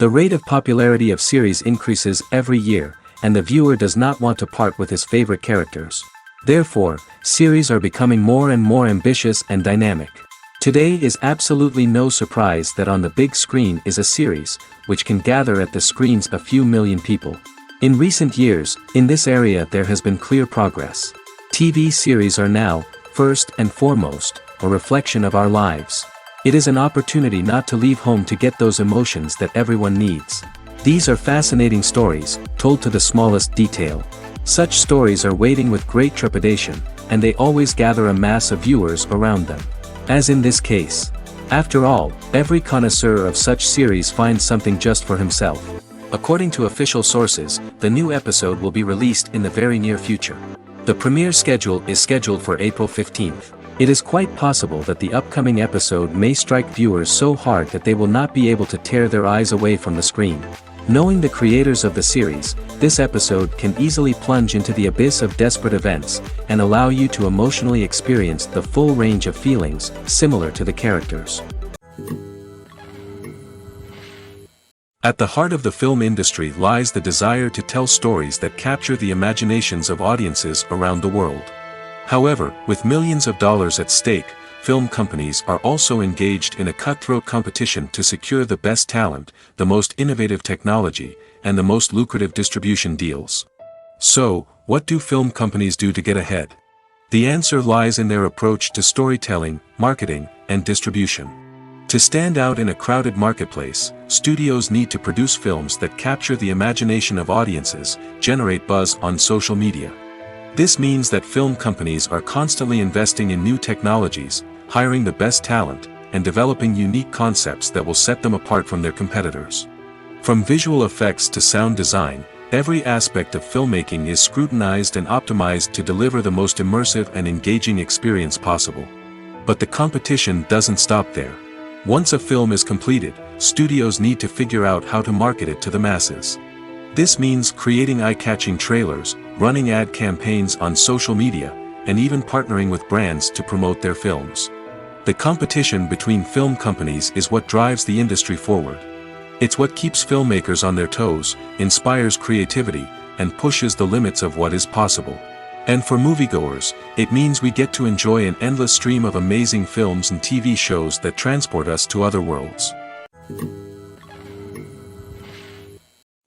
The rate of popularity of series increases every year, and the viewer does not want to part with his favorite characters. Therefore, series are becoming more and more ambitious and dynamic. Today is absolutely no surprise that on the big screen is a series, which can gather at the screens a few million people. In recent years, in this area there has been clear progress. TV series are now, first and foremost, a reflection of our lives. It is an opportunity not to leave home to get those emotions that everyone needs. These are fascinating stories, told to the smallest detail. Such stories are waiting with great trepidation, and they always gather a mass of viewers around them. As in this case. After all, every connoisseur of such series finds something just for himself. According to official sources, the new episode will be released in the very near future. The premiere schedule is scheduled for April 15th. It is quite possible that the upcoming episode may strike viewers so hard that they will not be able to tear their eyes away from the screen. Knowing the creators of the series, this episode can easily plunge into the abyss of desperate events, and allow you to emotionally experience the full range of feelings, similar to the characters. At the heart of the film industry lies the desire to tell stories that capture the imaginations of audiences around the world. However, with millions of dollars at stake, film companies are also engaged in a cutthroat competition to secure the best talent, the most innovative technology, and the most lucrative distribution deals. So, what do film companies do to get ahead? The answer lies in their approach to storytelling, marketing, and distribution. To stand out in a crowded marketplace, studios need to produce films that capture the imagination of audiences, generate buzz on social media. This means that film companies are constantly investing in new technologies, hiring the best talent, and developing unique concepts that will set them apart from their competitors. From visual effects to sound design, every aspect of filmmaking is scrutinized and optimized to deliver the most immersive and engaging experience possible. But the competition doesn't stop there. Once a film is completed, studios need to figure out how to market it to the masses. This means creating eye-catching trailers, running ad campaigns on social media, and even partnering with brands to promote their films. The competition between film companies is what drives the industry forward. It's what keeps filmmakers on their toes, inspires creativity, and pushes the limits of what is possible. And for moviegoers, it means we get to enjoy an endless stream of amazing films and TV shows that transport us to other worlds.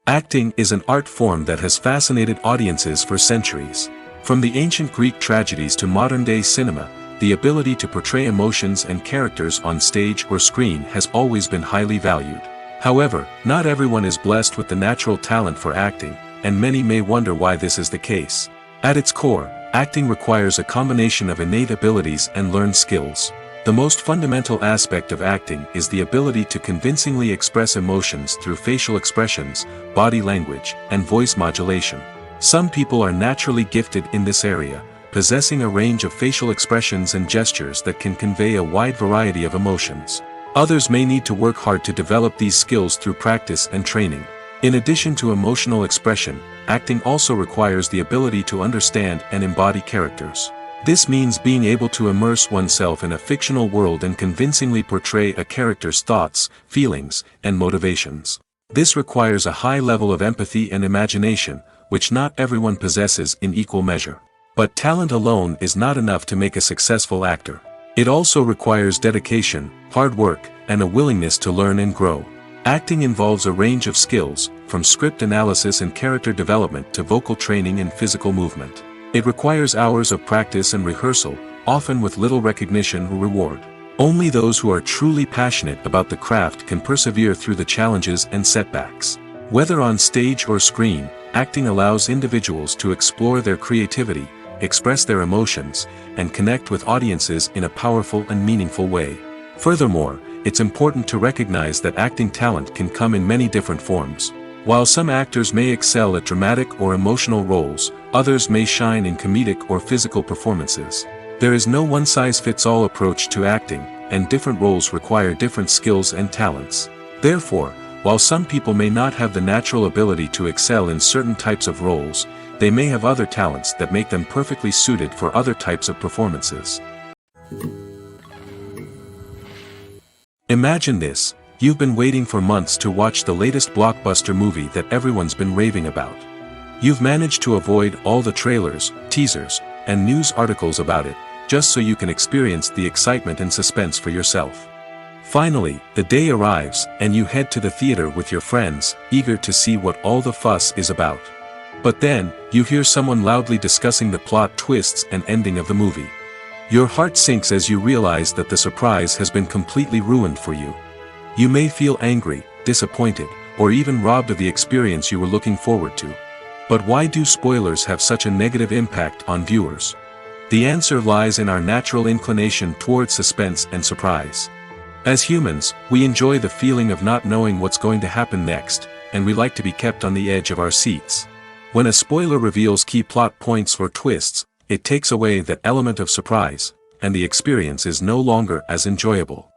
Acting is an art form that has fascinated audiences for centuries. From the ancient Greek tragedies to modern-day cinema, the ability to portray emotions and characters on stage or screen has always been highly valued. However, not everyone is blessed with the natural talent for acting, and many may wonder why this is the case. At its core, acting requires a combination of innate abilities and learned skills. The most fundamental aspect of acting is the ability to convincingly express emotions through facial expressions, body language, and voice modulation. Some people are naturally gifted in this area, possessing a range of facial expressions and gestures that can convey a wide variety of emotions. Others may need to work hard to develop these skills through practice and training. In addition to emotional expression, acting also requires the ability to understand and embody characters. This means being able to immerse oneself in a fictional world and convincingly portray a character's thoughts, feelings, and motivations. This requires a high level of empathy and imagination, which not everyone possesses in equal measure. But talent alone is not enough to make a successful actor. It also requires dedication, hard work, and a willingness to learn and grow. Acting involves a range of skills, from script analysis and character development to vocal training and physical movement. It requires hours of practice and rehearsal, often with little recognition or reward. Only those who are truly passionate about the craft can persevere through the challenges and setbacks. Whether on stage or screen, acting allows individuals to explore their creativity, express their emotions, and connect with audiences in a powerful and meaningful way. Furthermore, it's important to recognize that acting talent can come in many different forms. While some actors may excel at dramatic or emotional roles, others may shine in comedic or physical performances. There is no one-size-fits-all approach to acting, and different roles require different skills and talents. Therefore, while some people may not have the natural ability to excel in certain types of roles, they may have other talents that make them perfectly suited for other types of performances. Imagine this. You've been waiting for months to watch the latest blockbuster movie that everyone's been raving about. You've managed to avoid all the trailers, teasers, and news articles about it, just so you can experience the excitement and suspense for yourself. Finally, the day arrives, and you head to the theater with your friends, eager to see what all the fuss is about. But then, you hear someone loudly discussing the plot twists and ending of the movie. Your heart sinks as you realize that the surprise has been completely ruined for you. You may feel angry, disappointed, or even robbed of the experience you were looking forward to. But why do spoilers have such a negative impact on viewers? The answer lies in our natural inclination towards suspense and surprise. As humans, we enjoy the feeling of not knowing what's going to happen next, and we like to be kept on the edge of our seats. When a spoiler reveals key plot points or twists, it takes away that element of surprise, and the experience is no longer as enjoyable.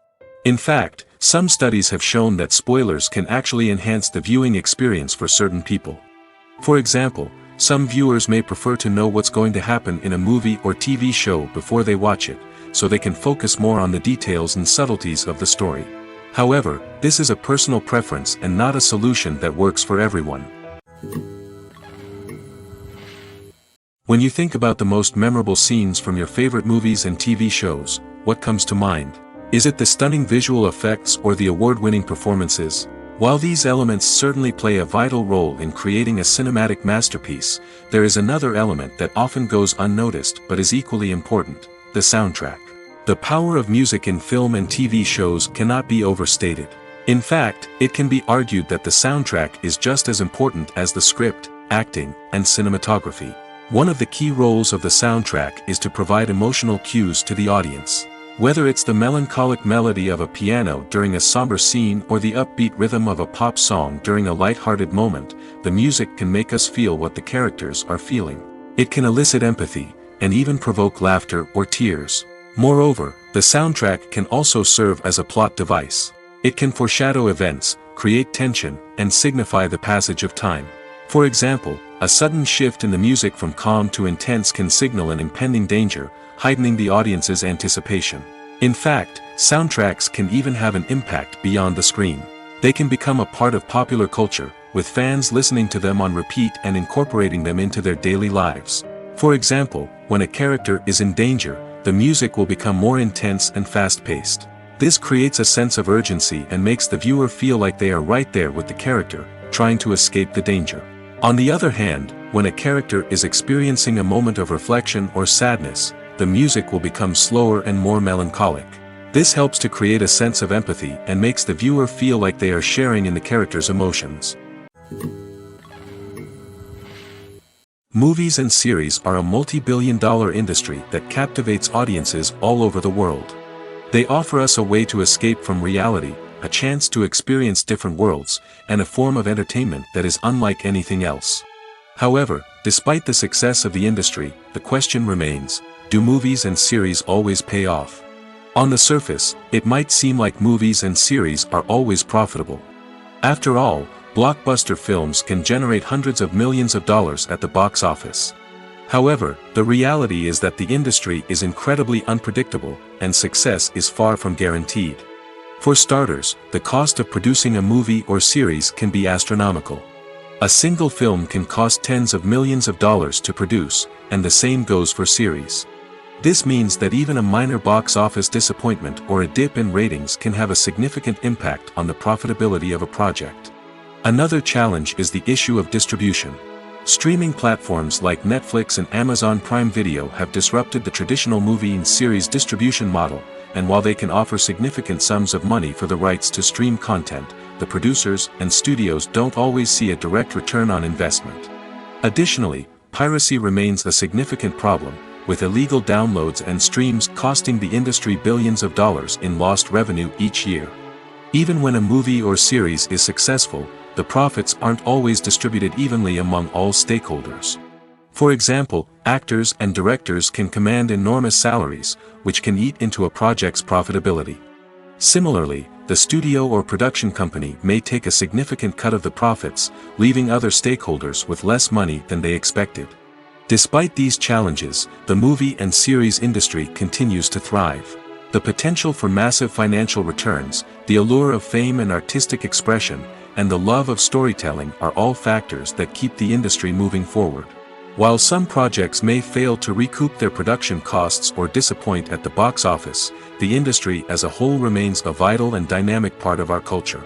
In fact, some studies have shown that spoilers can actually enhance the viewing experience for certain people. For example, some viewers may prefer to know what's going to happen in a movie or TV show before they watch it, so they can focus more on the details and subtleties of the story. However, this is a personal preference and not a solution that works for everyone. When you think about the most memorable scenes from your favorite movies and TV shows, what comes to mind? Is it the stunning visual effects or the award-winning performances? While these elements certainly play a vital role in creating a cinematic masterpiece, there is another element that often goes unnoticed but is equally important: the soundtrack. The power of music in film and TV shows cannot be overstated. In fact, it can be argued that the soundtrack is just as important as the script, acting, and cinematography. One of the key roles of the soundtrack is to provide emotional cues to the audience. Whether it's the melancholic melody of a piano during a somber scene or the upbeat rhythm of a pop song during a light-hearted moment, the music can make us feel what the characters are feeling. It can elicit empathy, and even provoke laughter or tears. Moreover, the soundtrack can also serve as a plot device. It can foreshadow events, create tension, and signify the passage of time. For example, a sudden shift in the music from calm to intense can signal an impending danger, heightening the audience's anticipation. In fact, soundtracks can even have an impact beyond the screen. They can become a part of popular culture, with fans listening to them on repeat and incorporating them into their daily lives. For example, when a character is in danger, the music will become more intense and fast-paced. This creates a sense of urgency and makes the viewer feel like they are right there with the character, trying to escape the danger. On the other hand, when a character is experiencing a moment of reflection or sadness, the music will become slower and more melancholic. This helps to create a sense of empathy and makes the viewer feel like they are sharing in the character's emotions. Movies and series are a multi-billion-dollar industry that captivates audiences all over the world. They offer us a way to escape from reality, a chance to experience different worlds, and a form of entertainment that is unlike anything else. However, despite the success of the industry, the question remains: do movies and series always pay off? On the surface, it might seem like movies and series are always profitable. After all, blockbuster films can generate hundreds of millions of dollars at the box office. However, the reality is that the industry is incredibly unpredictable, and success is far from guaranteed. For starters, the cost of producing a movie or series can be astronomical. A single film can cost tens of millions of dollars to produce, and the same goes for series. This means that even a minor box office disappointment or a dip in ratings can have a significant impact on the profitability of a project. Another challenge is the issue of distribution. Streaming platforms like Netflix and Amazon Prime Video have disrupted the traditional movie and series distribution model, and while they can offer significant sums of money for the rights to stream content, the producers and studios don't always see a direct return on investment. Additionally, piracy remains a significant problem, with illegal downloads and streams costing the industry billions of dollars in lost revenue each year. Even when a movie or series is successful, the profits aren't always distributed evenly among all stakeholders. For example, actors and directors can command enormous salaries, which can eat into a project's profitability. Similarly, the studio or production company may take a significant cut of the profits, leaving other stakeholders with less money than they expected. Despite these challenges, the movie and series industry continues to thrive. The potential for massive financial returns, the allure of fame and artistic expression, and the love of storytelling are all factors that keep the industry moving forward. While some projects may fail to recoup their production costs or disappoint at the box office, the industry as a whole remains a vital and dynamic part of our culture.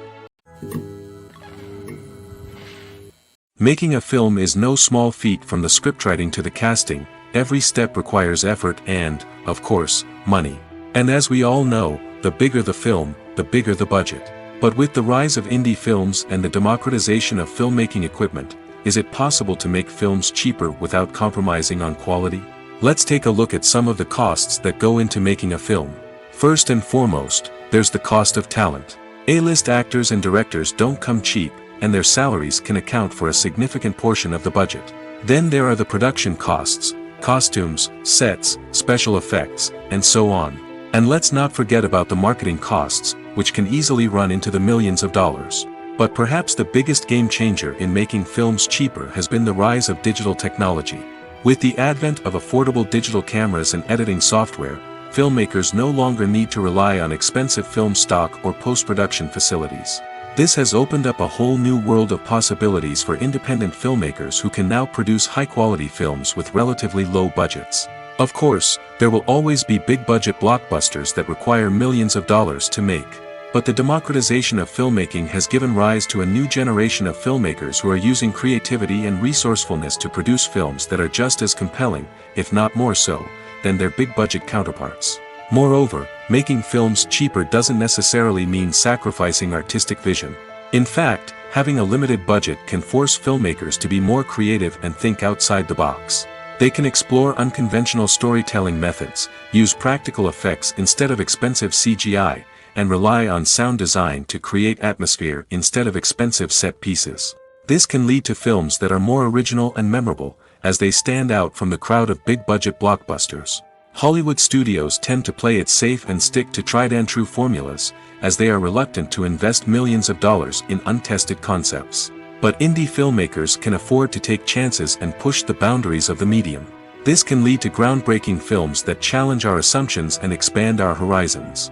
Making a film is no small feat. From the scriptwriting to the casting, every step requires effort and, of course, money. And as we all know, the bigger the film, the bigger the budget. But with the rise of indie films and the democratization of filmmaking equipment, is it possible to make films cheaper without compromising on quality? Let's take a look at some of the costs that go into making a film. First and foremost, there's the cost of talent. A-list actors and directors don't come cheap, and their salaries can account for a significant portion of the budget. Then there are the production costs, costumes, sets, special effects, and so on. And let's not forget about the marketing costs, which can easily run into the millions of dollars. But perhaps the biggest game changer in making films cheaper has been the rise of digital technology. With the advent of affordable digital cameras and editing software, filmmakers no longer need to rely on expensive film stock or post-production facilities. This has opened up a whole new world of possibilities for independent filmmakers who can now produce high-quality films with relatively low budgets. Of course, there will always be big-budget blockbusters that require millions of dollars to make. But the democratization of filmmaking has given rise to a new generation of filmmakers who are using creativity and resourcefulness to produce films that are just as compelling, if not more so, than their big-budget counterparts. Moreover, making films cheaper doesn't necessarily mean sacrificing artistic vision. In fact, having a limited budget can force filmmakers to be more creative and think outside the box. They can explore unconventional storytelling methods, use practical effects instead of expensive CGI, and rely on sound design to create atmosphere instead of expensive set pieces. This can lead to films that are more original and memorable, as they stand out from the crowd of big-budget blockbusters. Hollywood studios tend to play it safe and stick to tried-and-true formulas, as they are reluctant to invest millions of dollars in untested concepts. But indie filmmakers can afford to take chances and push the boundaries of the medium. This can lead to groundbreaking films that challenge our assumptions and expand our horizons.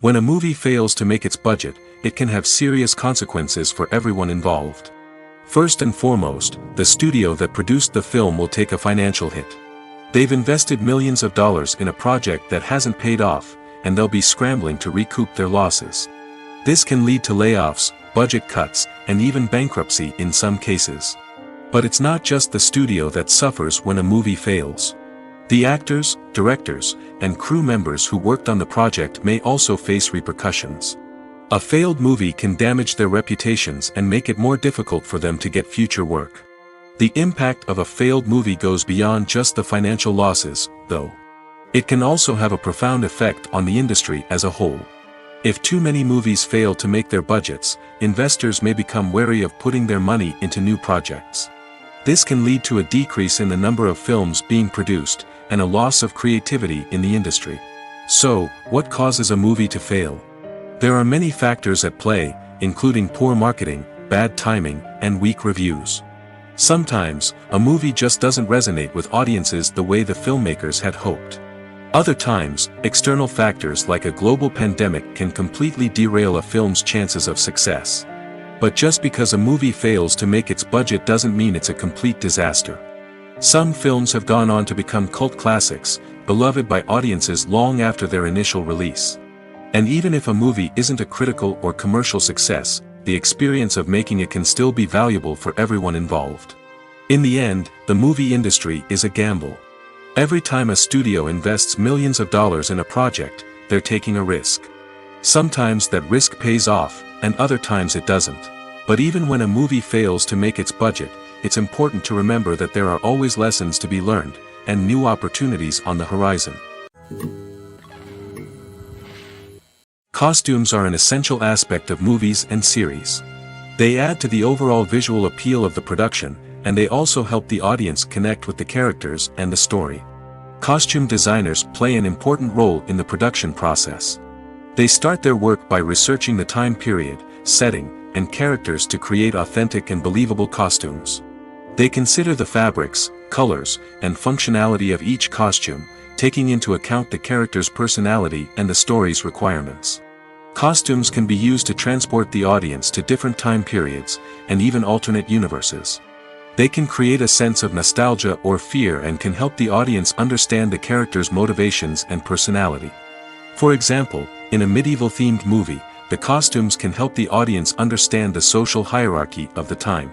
When a movie fails to make its budget, it can have serious consequences for everyone involved. First and foremost, the studio that produced the film will take a financial hit. They've invested millions of dollars in a project that hasn't paid off, and they'll be scrambling to recoup their losses. This can lead to layoffs, budget cuts, and even bankruptcy in some cases. But it's not just the studio that suffers when a movie fails. The actors, directors, and crew members who worked on the project may also face repercussions. A failed movie can damage their reputations and make it more difficult for them to get future work. The impact of a failed movie goes beyond just the financial losses, though. It can also have a profound effect on the industry as a whole. If too many movies fail to make their budgets, investors may become wary of putting their money into new projects. This can lead to a decrease in the number of films being produced, and a loss of creativity in the industry. So, what causes a movie to fail? There are many factors at play, including poor marketing, bad timing, and weak reviews. Sometimes, a movie just doesn't resonate with audiences the way the filmmakers had hoped. Other times, external factors like a global pandemic can completely derail a film's chances of success. But just because a movie fails to make its budget doesn't mean it's a complete disaster. Some films have gone on to become cult classics, beloved by audiences long after their initial release. And even if a movie isn't a critical or commercial success, the experience of making it can still be valuable for everyone involved. In the end, the movie industry is a gamble. Every time a studio invests millions of dollars in a project, they're taking a risk. Sometimes that risk pays off, and other times it doesn't. But even when a movie fails to make its budget, it's important to remember that there are always lessons to be learned, and new opportunities on the horizon. Costumes are an essential aspect of movies and series. They add to the overall visual appeal of the production, and they also help the audience connect with the characters and the story. Costume designers play an important role in the production process. They start their work by researching the time period, setting, and characters to create authentic and believable costumes. They consider the fabrics, colors, and functionality of each costume, taking into account the character's personality and the story's requirements. Costumes can be used to transport the audience to different time periods, and even alternate universes. They can create a sense of nostalgia or fear and can help the audience understand the character's motivations and personality. For example, in a medieval-themed movie, the costumes can help the audience understand the social hierarchy of the time.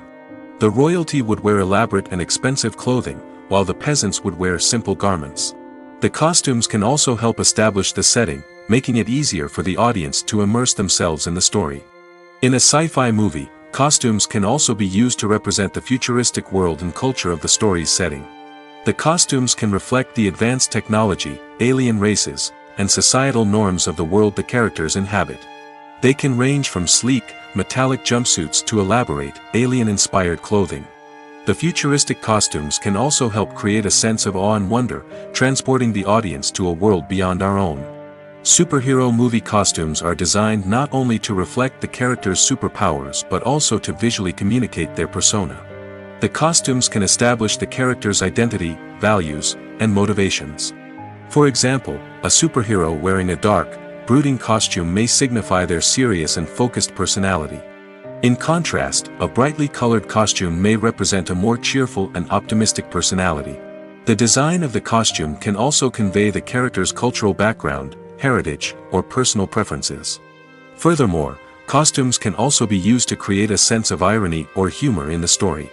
The royalty would wear elaborate and expensive clothing, while the peasants would wear simple garments. The costumes can also help establish the setting, making it easier for the audience to immerse themselves in the story. In a sci-fi movie, costumes can also be used to represent the futuristic world and culture of the story's setting. The costumes can reflect the advanced technology, alien races, and societal norms of the world the characters inhabit. They can range from sleek, metallic jumpsuits to elaborate, alien-inspired clothing. The futuristic costumes can also help create a sense of awe and wonder, transporting the audience to a world beyond our own. Superhero movie costumes are designed not only to reflect the character's superpowers but also to visually communicate their persona. The costumes can establish the character's identity, values, and motivations. For example, a superhero wearing a dark, brooding costume may signify their serious and focused personality. In contrast, a brightly colored costume may represent a more cheerful and optimistic personality. The design of the costume can also convey the character's cultural background, heritage, or personal preferences. Furthermore, costumes can also be used to create a sense of irony or humor in the story.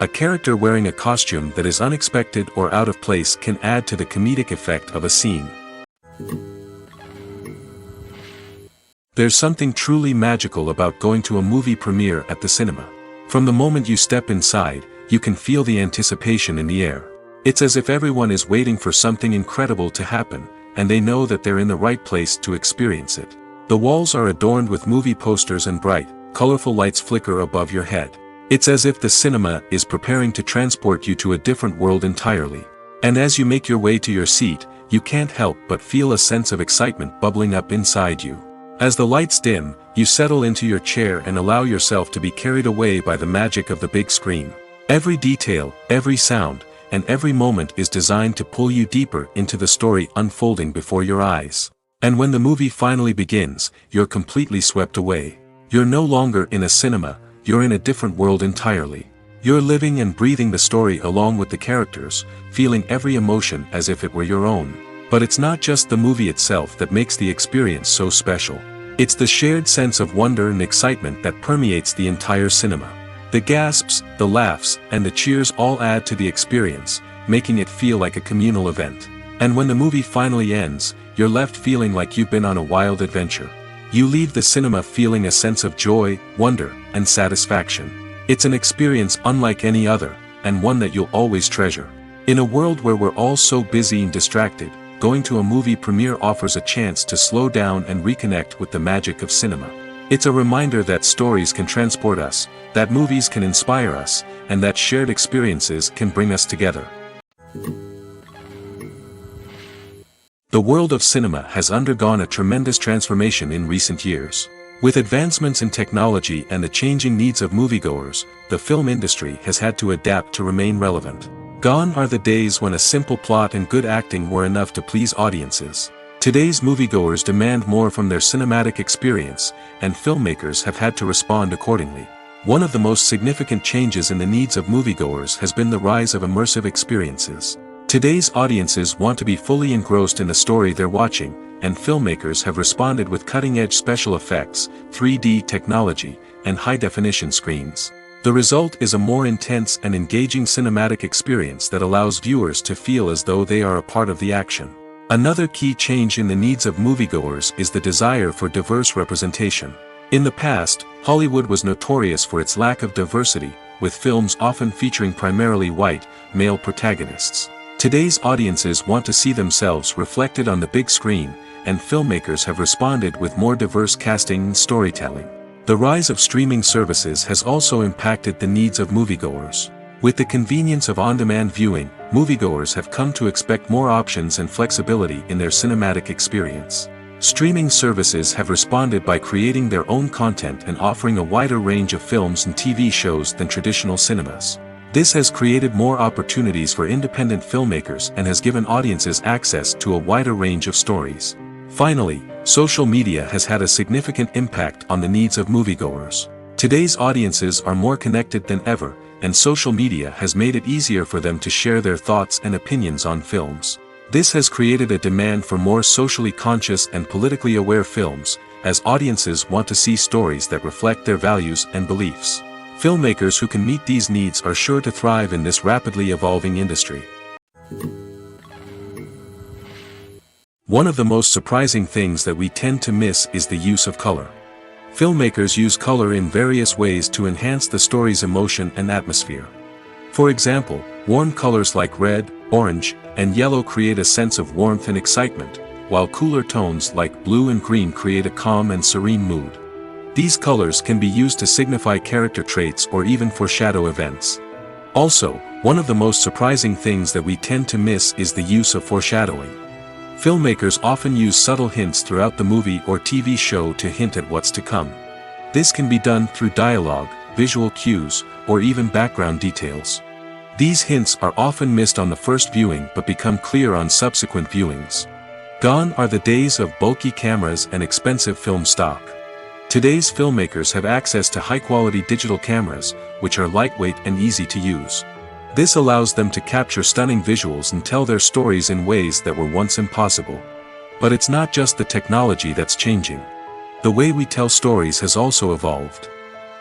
A character wearing a costume that is unexpected or out of place can add to the comedic effect of a scene. There's something truly magical about going to a movie premiere at the cinema. From the moment you step inside, you can feel the anticipation in the air. It's as if everyone is waiting for something incredible to happen, and they know that they're in the right place to experience it. The walls are adorned with movie posters and bright, colorful lights flicker above your head. It's as if the cinema is preparing to transport you to a different world entirely. And as you make your way to your seat, you can't help but feel a sense of excitement bubbling up inside you. As the lights dim, you settle into your chair and allow yourself to be carried away by the magic of the big screen. Every detail, every sound, and every moment is designed to pull you deeper into the story unfolding before your eyes. And when the movie finally begins, you're completely swept away. You're no longer in a cinema, you're in a different world entirely. You're living and breathing the story along with the characters, feeling every emotion as if it were your own. But it's not just the movie itself that makes the experience so special. It's the shared sense of wonder and excitement that permeates the entire cinema. The gasps, the laughs, and the cheers all add to the experience, making it feel like a communal event. And when the movie finally ends, you're left feeling like you've been on a wild adventure. You leave the cinema feeling a sense of joy, wonder, and satisfaction. It's an experience unlike any other, and one that you'll always treasure. In a world where we're all so busy and distracted, going to a movie premiere offers a chance to slow down and reconnect with the magic of cinema. It's a reminder that stories can transport us, that movies can inspire us, and that shared experiences can bring us together. The world of cinema has undergone a tremendous transformation in recent years. With advancements in technology and the changing needs of moviegoers, the film industry has had to adapt to remain relevant. Gone are the days when a simple plot and good acting were enough to please audiences. Today's moviegoers demand more from their cinematic experience, and filmmakers have had to respond accordingly. One of the most significant changes in the needs of moviegoers has been the rise of immersive experiences. Today's audiences want to be fully engrossed in the story they're watching, and filmmakers have responded with cutting-edge special effects, 3D technology, and high-definition screens. The result is a more intense and engaging cinematic experience that allows viewers to feel as though they are a part of the action. Another key change in the needs of moviegoers is the desire for diverse representation. In the past, Hollywood was notorious for its lack of diversity, with films often featuring primarily white, male protagonists. Today's audiences want to see themselves reflected on the big screen, and filmmakers have responded with more diverse casting and storytelling. The rise of streaming services has also impacted the needs of moviegoers. With the convenience of on-demand viewing, moviegoers have come to expect more options and flexibility in their cinematic experience. Streaming services have responded by creating their own content and offering a wider range of films and TV shows than traditional cinemas. This has created more opportunities for independent filmmakers and has given audiences access to a wider range of stories. Finally, social media has had a significant impact on the needs of moviegoers. Today's audiences are more connected than ever, and social media has made it easier for them to share their thoughts and opinions on films. This has created a demand for more socially conscious and politically aware films, as audiences want to see stories that reflect their values and beliefs. Filmmakers who can meet these needs are sure to thrive in this rapidly evolving industry. One of the most surprising things that we tend to miss is the use of color. Filmmakers use color in various ways to enhance the story's emotion and atmosphere. For example, warm colors like red, orange, and yellow create a sense of warmth and excitement, while cooler tones like blue and green create a calm and serene mood. These colors can be used to signify character traits or even foreshadow events. Also, one of the most surprising things that we tend to miss is the use of foreshadowing. Filmmakers often use subtle hints throughout the movie or TV show to hint at what's to come. This can be done through dialogue, visual cues, or even background details. These hints are often missed on the first viewing but become clear on subsequent viewings. Gone are the days of bulky cameras and expensive film stock. Today's filmmakers have access to high-quality digital cameras, which are lightweight and easy to use. This allows them to capture stunning visuals and tell their stories in ways that were once impossible. But it's not just the technology that's changing. The way we tell stories has also evolved.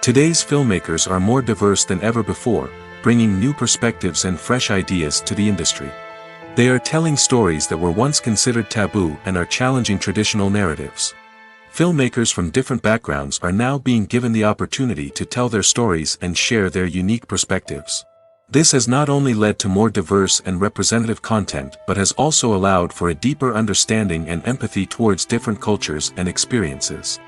Today's filmmakers are more diverse than ever before, bringing new perspectives and fresh ideas to the industry. They are telling stories that were once considered taboo and are challenging traditional narratives. Filmmakers from different backgrounds are now being given the opportunity to tell their stories and share their unique perspectives. This has not only led to more diverse and representative content but has also allowed for a deeper understanding and empathy towards different cultures and experiences.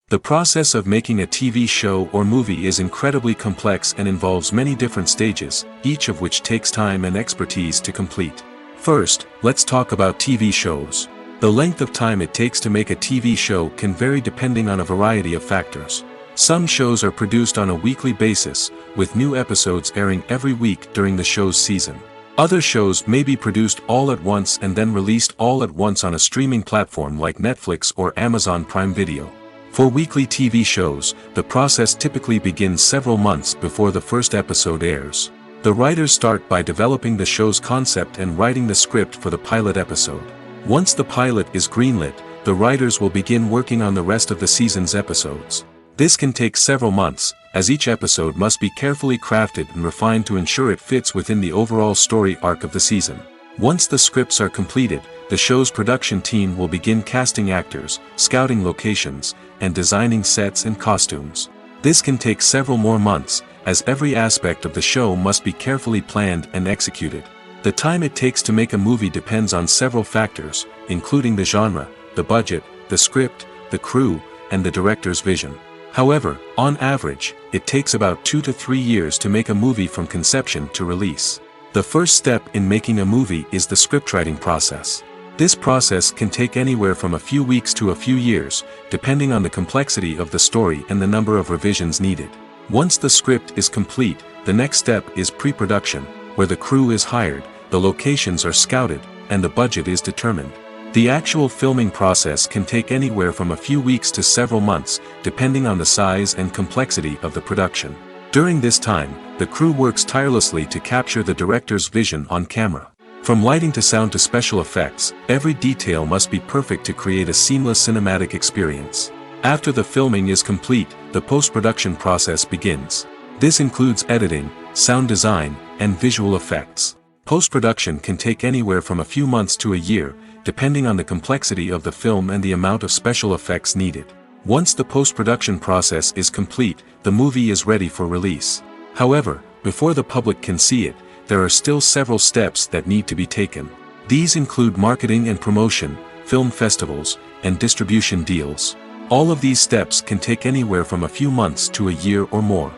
The process of making a TV show or movie is incredibly complex and involves many different stages, each of which takes time and expertise to complete. First, let's talk about TV shows. The length of time it takes to make a TV show can vary depending on a variety of factors. Some shows are produced on a weekly basis, with new episodes airing every week during the show's season. Other shows may be produced all at once and then released all at once on a streaming platform like Netflix or Amazon Prime Video. For weekly TV shows, the process typically begins several months before the first episode airs. The writers start by developing the show's concept and writing the script for the pilot episode. Once the pilot is greenlit, the writers will begin working on the rest of the season's episodes. This can take several months, as each episode must be carefully crafted and refined to ensure it fits within the overall story arc of the season. Once the scripts are completed, the show's production team will begin casting actors, scouting locations, and designing sets and costumes. This can take several more months, as every aspect of the show must be carefully planned and executed. The time it takes to make a movie depends on several factors, including the genre, the budget, the script, the crew, and the director's vision. However, on average, it takes about 2 to 3 years to make a movie from conception to release. The first step in making a movie is the scriptwriting process. This process can take anywhere from a few weeks to a few years, depending on the complexity of the story and the number of revisions needed. Once the script is complete, the next step is pre-production, where the crew is hired, the locations are scouted, and the budget is determined. The actual filming process can take anywhere from a few weeks to several months, depending on the size and complexity of the production. During this time, the crew works tirelessly to capture the director's vision on camera. From lighting to sound to special effects, every detail must be perfect to create a seamless cinematic experience. After the filming is complete, the post-production process begins. This includes editing, sound design, and visual effects. Post-production can take anywhere from a few months to a year, depending on the complexity of the film and the amount of special effects needed. Once the post-production process is complete, the movie is ready for release. However, before the public can see it, there are still several steps that need to be taken. These include marketing and promotion, film festivals, and distribution deals. All of these steps can take anywhere from a few months to a year or more.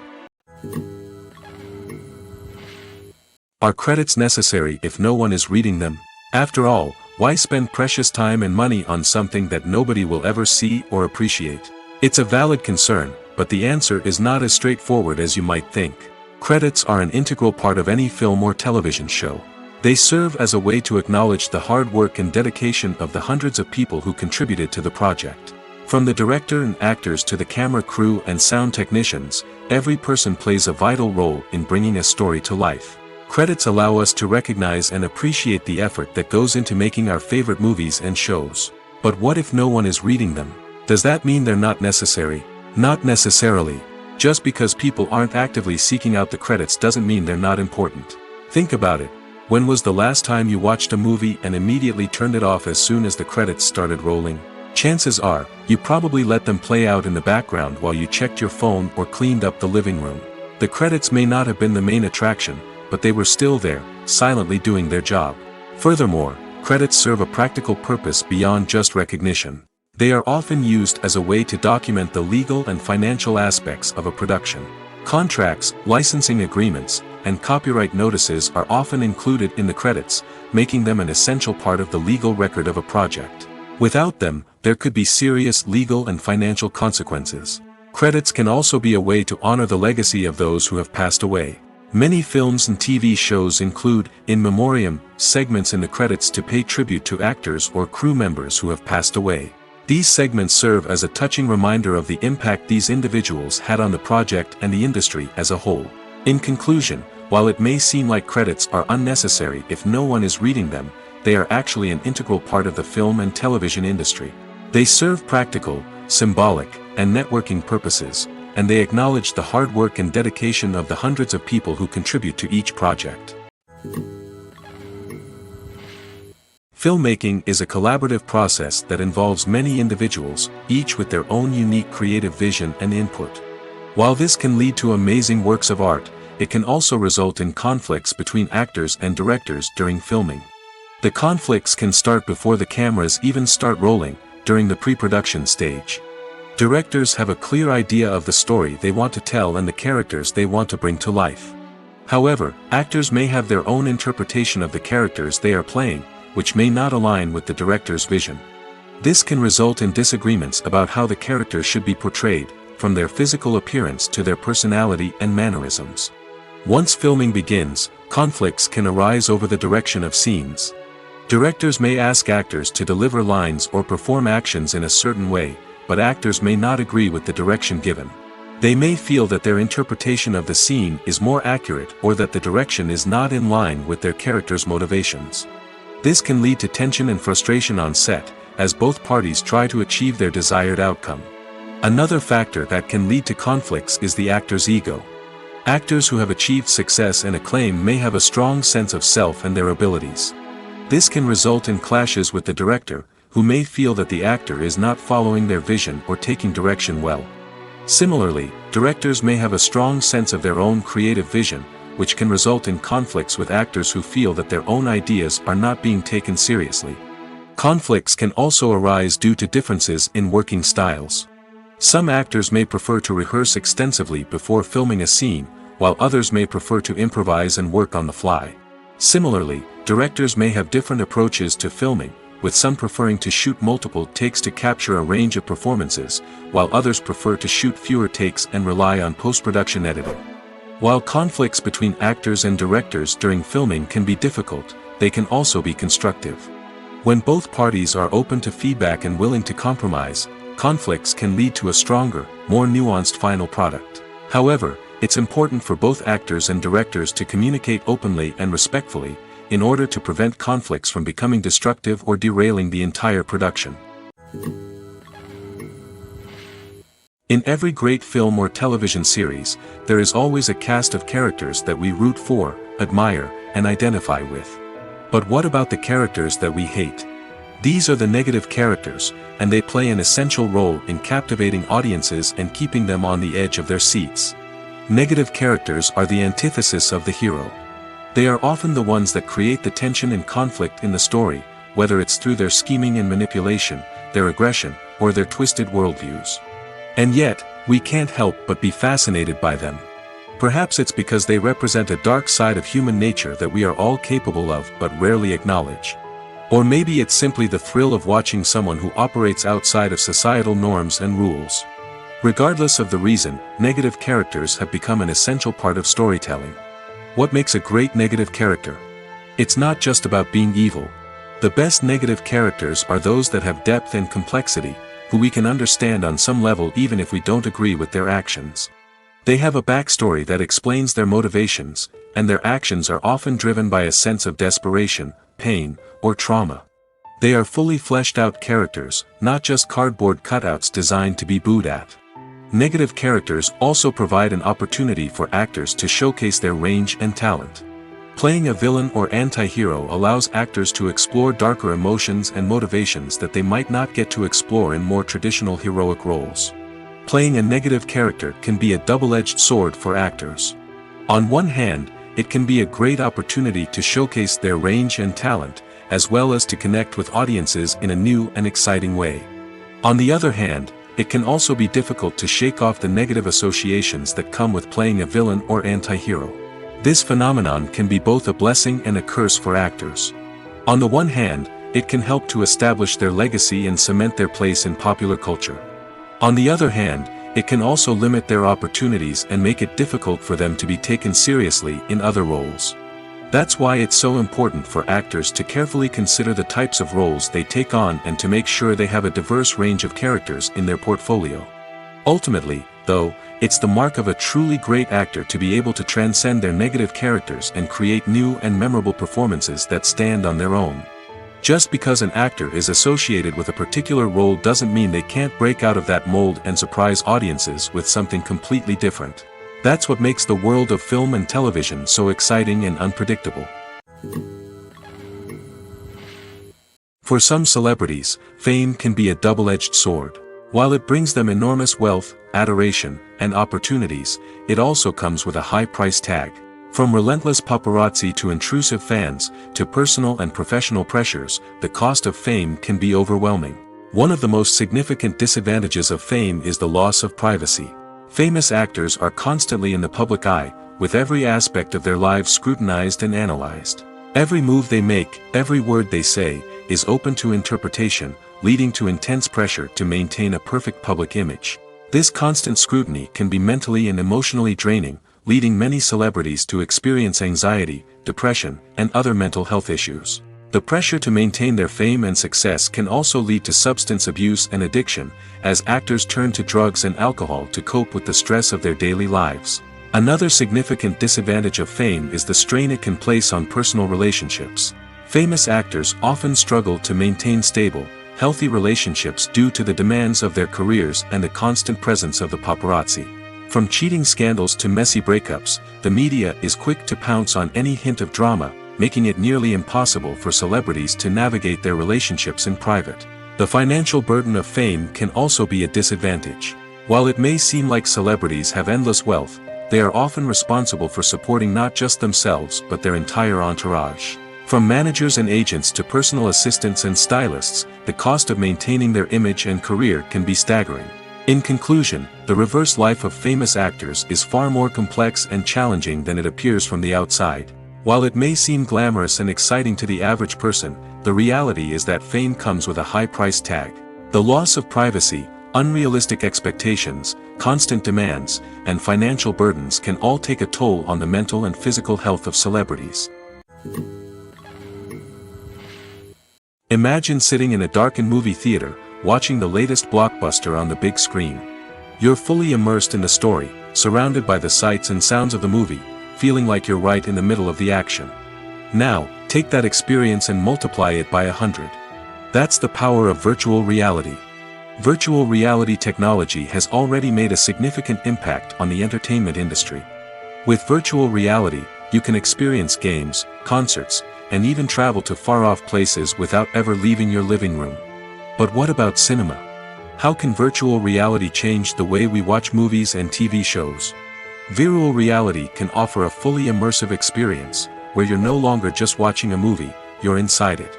Are credits necessary if no one is reading them? After all, why spend precious time and money on something that nobody will ever see or appreciate? It's a valid concern, but the answer is not as straightforward as you might think. Credits are an integral part of any film or television show. They serve as a way to acknowledge the hard work and dedication of the hundreds of people who contributed to the project. From the director and actors to the camera crew and sound technicians, every person plays a vital role in bringing a story to life. Credits allow us to recognize and appreciate the effort that goes into making our favorite movies and shows. But what if no one is reading them? Does that mean they're not necessary? Not necessarily. Just because people aren't actively seeking out the credits doesn't mean they're not important. Think about it. When was the last time you watched a movie and immediately turned it off as soon as the credits started rolling? Chances are, you probably let them play out in the background while you checked your phone or cleaned up the living room. The credits may not have been the main attraction, but they were still there, silently doing their job. Furthermore, credits serve a practical purpose beyond just recognition. They are often used as a way to document the legal and financial aspects of a production. Contracts, licensing agreements, and copyright notices are often included in the credits, making them an essential part of the legal record of a project. Without them, there could be serious legal and financial consequences. Credits can also be a way to honor the legacy of those who have passed away. Many films and TV shows include, in memoriam, segments in the credits to pay tribute to actors or crew members who have passed away. These segments serve as a touching reminder of the impact these individuals had on the project and the industry as a whole. In conclusion, while it may seem like credits are unnecessary if no one is reading them, they are actually an integral part of the film and television industry. They serve practical, symbolic, and networking purposes, and they acknowledge the hard work and dedication of the hundreds of people who contribute to each project. Filmmaking is a collaborative process that involves many individuals, each with their own unique creative vision and input. While this can lead to amazing works of art, it can also result in conflicts between actors and directors during filming. The conflicts can start before the cameras even start rolling, during the pre-production stage. Directors have a clear idea of the story they want to tell and the characters they want to bring to life. However, actors may have their own interpretation of the characters they are playing, which may not align with the director's vision. This can result in disagreements about how the characters should be portrayed, from their physical appearance to their personality and mannerisms. Once filming begins, conflicts can arise over the direction of scenes. Directors may ask actors to deliver lines or perform actions in a certain way, but actors may not agree with the direction given. They may feel that their interpretation of the scene is more accurate or that the direction is not in line with their character's motivations. This can lead to tension and frustration on set, as both parties try to achieve their desired outcome. Another factor that can lead to conflicts is the actor's ego. Actors who have achieved success and acclaim may have a strong sense of self and their abilities. This can result in clashes with the director, who may feel that the actor is not following their vision or taking direction well. Similarly, directors may have a strong sense of their own creative vision, which can result in conflicts with actors who feel that their own ideas are not being taken seriously. Conflicts can also arise due to differences in working styles. Some actors may prefer to rehearse extensively before filming a scene, while others may prefer to improvise and work on the fly. Similarly, directors may have different approaches to filming, with some preferring to shoot multiple takes to capture a range of performances, while others prefer to shoot fewer takes and rely on post-production editing. While conflicts between actors and directors during filming can be difficult, they can also be constructive. When both parties are open to feedback and willing to compromise, conflicts can lead to a stronger, more nuanced final product. However, it's important for both actors and directors to communicate openly and respectfully, in order to prevent conflicts from becoming destructive or derailing the entire production. In every great film or television series, there is always a cast of characters that we root for, admire, and identify with. But what about the characters that we hate? These are the negative characters, and they play an essential role in captivating audiences and keeping them on the edge of their seats. Negative characters are the antithesis of the hero. They are often the ones that create the tension and conflict in the story, whether it's through their scheming and manipulation, their aggression, or their twisted worldviews. And yet, we can't help but be fascinated by them. Perhaps it's because they represent a dark side of human nature that we are all capable of but rarely acknowledge. Or maybe it's simply the thrill of watching someone who operates outside of societal norms and rules. Regardless of the reason, negative characters have become an essential part of storytelling. What makes a great negative character? It's not just about being evil. The best negative characters are those that have depth and complexity, who we can understand on some level even if we don't agree with their actions. They have a backstory that explains their motivations, and their actions are often driven by a sense of desperation, pain, or trauma. They are fully fleshed out characters, not just cardboard cutouts designed to be booed at. Negative characters also provide an opportunity for actors to showcase their range and talent. Playing a villain or anti-hero allows actors to explore darker emotions and motivations that they might not get to explore in more traditional heroic roles. Playing a negative character can be a double-edged sword for actors. On one hand, it can be a great opportunity to showcase their range and talent, as well as to connect with audiences in a new and exciting way. On the other hand, it can also be difficult to shake off the negative associations that come with playing a villain or anti-hero. This phenomenon can be both a blessing and a curse for actors. On the one hand, it can help to establish their legacy and cement their place in popular culture. On the other hand, it can also limit their opportunities and make it difficult for them to be taken seriously in other roles. That's why it's so important for actors to carefully consider the types of roles they take on and to make sure they have a diverse range of characters in their portfolio. Ultimately, though, it's the mark of a truly great actor to be able to transcend their negative characters and create new and memorable performances that stand on their own. Just because an actor is associated with a particular role doesn't mean they can't break out of that mold and surprise audiences with something completely different. That's what makes the world of film and television so exciting and unpredictable. For some celebrities, fame can be a double-edged sword. While it brings them enormous wealth, adoration, and opportunities, it also comes with a high price tag. From relentless paparazzi to intrusive fans, to personal and professional pressures, the cost of fame can be overwhelming. One of the most significant disadvantages of fame is the loss of privacy. Famous actors are constantly in the public eye, with every aspect of their lives scrutinized and analyzed. Every move they make, every word they say, is open to interpretation, leading to intense pressure to maintain a perfect public image. This constant scrutiny can be mentally and emotionally draining, leading many celebrities to experience anxiety, depression, and other mental health issues. The pressure to maintain their fame and success can also lead to substance abuse and addiction, as actors turn to drugs and alcohol to cope with the stress of their daily lives. Another significant disadvantage of fame is the strain it can place on personal relationships. Famous actors often struggle to maintain stable, healthy relationships due to the demands of their careers and the constant presence of the paparazzi. From cheating scandals to messy breakups, the media is quick to pounce on any hint of drama, making it nearly impossible for celebrities to navigate their relationships in private. The financial burden of fame can also be a disadvantage. While it may seem like celebrities have endless wealth, they are often responsible for supporting not just themselves but their entire entourage. From managers and agents to personal assistants and stylists, the cost of maintaining their image and career can be staggering. In conclusion, the reverse life of famous actors is far more complex and challenging than it appears from the outside. While it may seem glamorous and exciting to the average person, the reality is that fame comes with a high price tag. The loss of privacy, unrealistic expectations, constant demands, and financial burdens can all take a toll on the mental and physical health of celebrities. Imagine sitting in a darkened movie theater, watching the latest blockbuster on the big screen. You're fully immersed in the story, surrounded by the sights and sounds of the movie, feeling like you're right in the middle of the action. Now, take that experience and multiply it by 100. That's the power of virtual reality. Virtual reality technology has already made a significant impact on the entertainment industry. With virtual reality, you can experience games, concerts, and even travel to far-off places without ever leaving your living room. But what about cinema? How can virtual reality change the way we watch movies and TV shows? Virtual reality can offer a fully immersive experience, where you're no longer just watching a movie, you're inside it.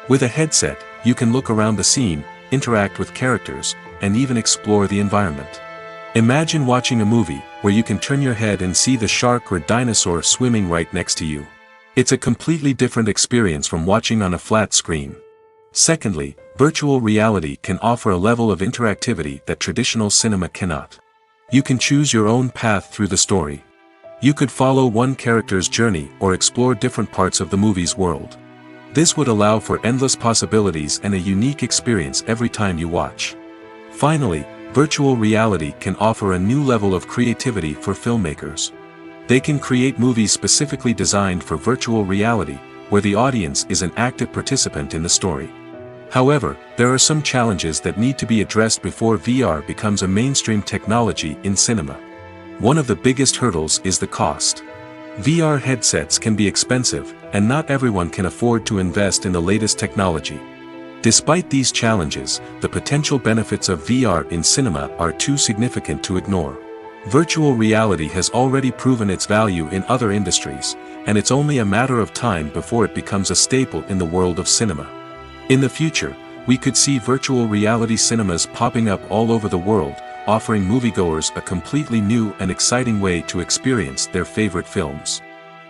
With a headset, you can look around the scene, interact with characters, and even explore the environment. Imagine watching a movie, where you can turn your head and see the shark or dinosaur swimming right next to you. It's a completely different experience from watching on a flat screen. Secondly, virtual reality can offer a level of interactivity that traditional cinema cannot. You can choose your own path through the story. You could follow one character's journey or explore different parts of the movie's world. This would allow for endless possibilities and a unique experience every time you watch. Finally, virtual reality can offer a new level of creativity for filmmakers. They can create movies specifically designed for virtual reality, where the audience is an active participant in the story. However, there are some challenges that need to be addressed before VR becomes a mainstream technology in cinema. One of the biggest hurdles is the cost. VR headsets can be expensive, and not everyone can afford to invest in the latest technology. Despite these challenges, the potential benefits of VR in cinema are too significant to ignore. Virtual reality has already proven its value in other industries, and it's only a matter of time before it becomes a staple in the world of cinema. In the future, we could see virtual reality cinemas popping up all over the world, offering moviegoers a completely new and exciting way to experience their favorite films.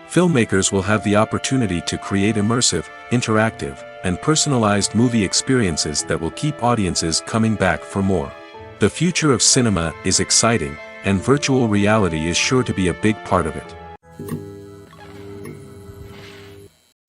Filmmakers will have the opportunity to create immersive, interactive, and personalized movie experiences that will keep audiences coming back for more. The future of cinema is exciting, and virtual reality is sure to be a big part of it.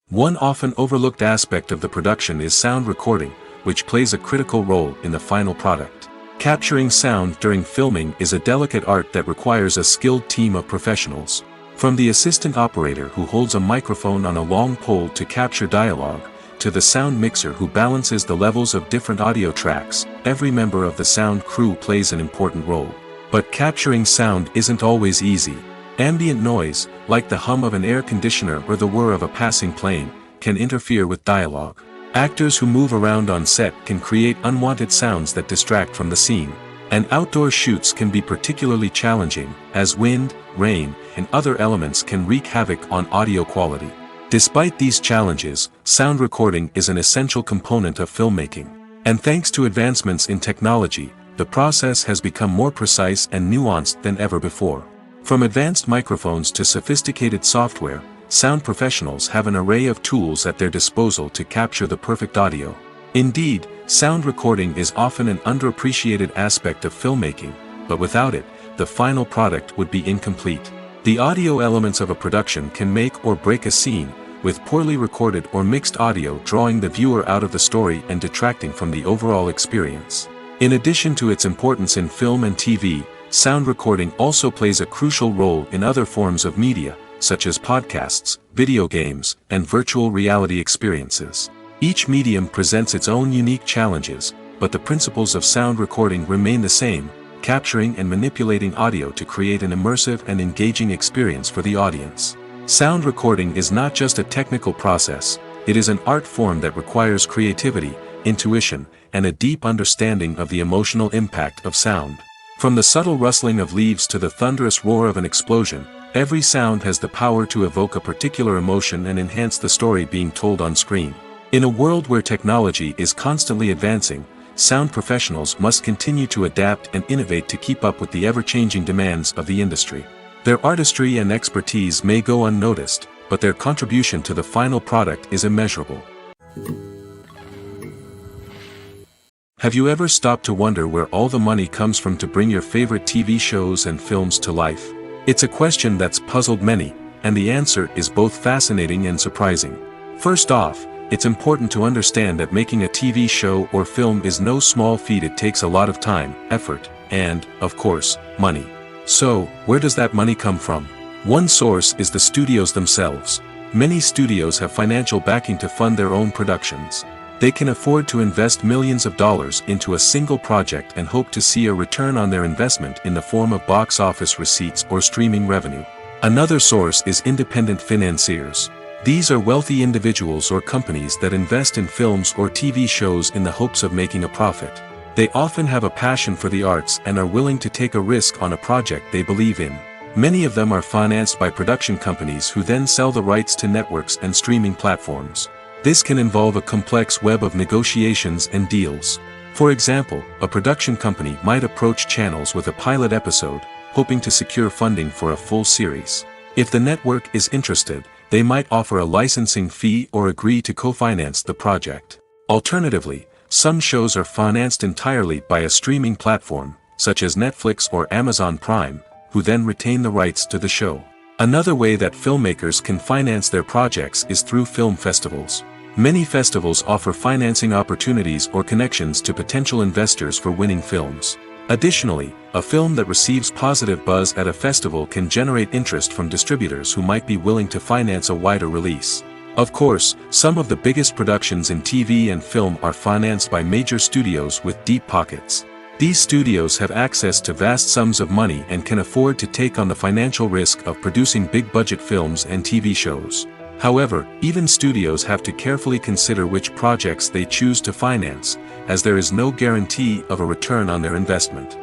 One often overlooked aspect of the production is sound recording, which plays a critical role in the final product. Capturing sound during filming is a delicate art that requires a skilled team of professionals. From the assistant operator who holds a microphone on a long pole to capture dialogue, to the sound mixer who balances the levels of different audio tracks, every member of the sound crew plays an important role. But capturing sound isn't always easy. Ambient noise, like the hum of an air conditioner or the whir of a passing plane, can interfere with dialogue. Actors who move around on set can create unwanted sounds that distract from the scene. And outdoor shoots can be particularly challenging, as wind, rain, and other elements can wreak havoc on audio quality. Despite these challenges, sound recording is an essential component of filmmaking. And thanks to advancements in technology, the process has become more precise and nuanced than ever before. From advanced microphones to sophisticated software, sound professionals have an array of tools at their disposal to capture the perfect audio. Indeed, sound recording is often an underappreciated aspect of filmmaking, but without it, the final product would be incomplete. The audio elements of a production can make or break a scene, with poorly recorded or mixed audio drawing the viewer out of the story and detracting from the overall experience. In addition to its importance in film and TV, sound recording also plays a crucial role in other forms of media, such as podcasts, video games, and virtual reality experiences. Each medium presents its own unique challenges, but the principles of sound recording remain the same, capturing and manipulating audio to create an immersive and engaging experience for the audience. Sound recording is not just a technical process, it is an art form that requires creativity, intuition, and a deep understanding of the emotional impact of sound. From the subtle rustling of leaves to the thunderous roar of an explosion, every sound has the power to evoke a particular emotion and enhance the story being told on screen. In a world where technology is constantly advancing, sound professionals must continue to adapt and innovate to keep up with the ever-changing demands of the industry. Their artistry and expertise may go unnoticed, but their contribution to the final product is immeasurable. Have you ever stopped to wonder where all the money comes from to bring your favorite TV shows and films to life? It's a question that's puzzled many, and the answer is both fascinating and surprising. First off, it's important to understand that making a TV show or film is no small feat. It takes a lot of time, effort, and, of course, money. So, where does that money come from? One source is the studios themselves. Many studios have financial backing to fund their own productions. They can afford to invest millions of dollars into a single project and hope to see a return on their investment in the form of box office receipts or streaming revenue. Another source is independent financiers. These are wealthy individuals or companies that invest in films or TV shows in the hopes of making a profit. They often have a passion for the arts and are willing to take a risk on a project they believe in. Many of them are financed by production companies who then sell the rights to networks and streaming platforms. This can involve a complex web of negotiations and deals. For example, a production company might approach channels with a pilot episode, hoping to secure funding for a full series. If the network is interested, they might offer a licensing fee or agree to co-finance the project. Alternatively, some shows are financed entirely by a streaming platform, such as Netflix or Amazon Prime, who then retain the rights to the show. Another way that filmmakers can finance their projects is through film festivals. Many festivals offer financing opportunities or connections to potential investors for winning films. Additionally, a film that receives positive buzz at a festival can generate interest from distributors who might be willing to finance a wider release. Of course, some of the biggest productions in TV and film are financed by major studios with deep pockets. These studios have access to vast sums of money and can afford to take on the financial risk of producing big-budget films and TV shows. However, even studios have to carefully consider which projects they choose to finance, as there is no guarantee of a return on their investment.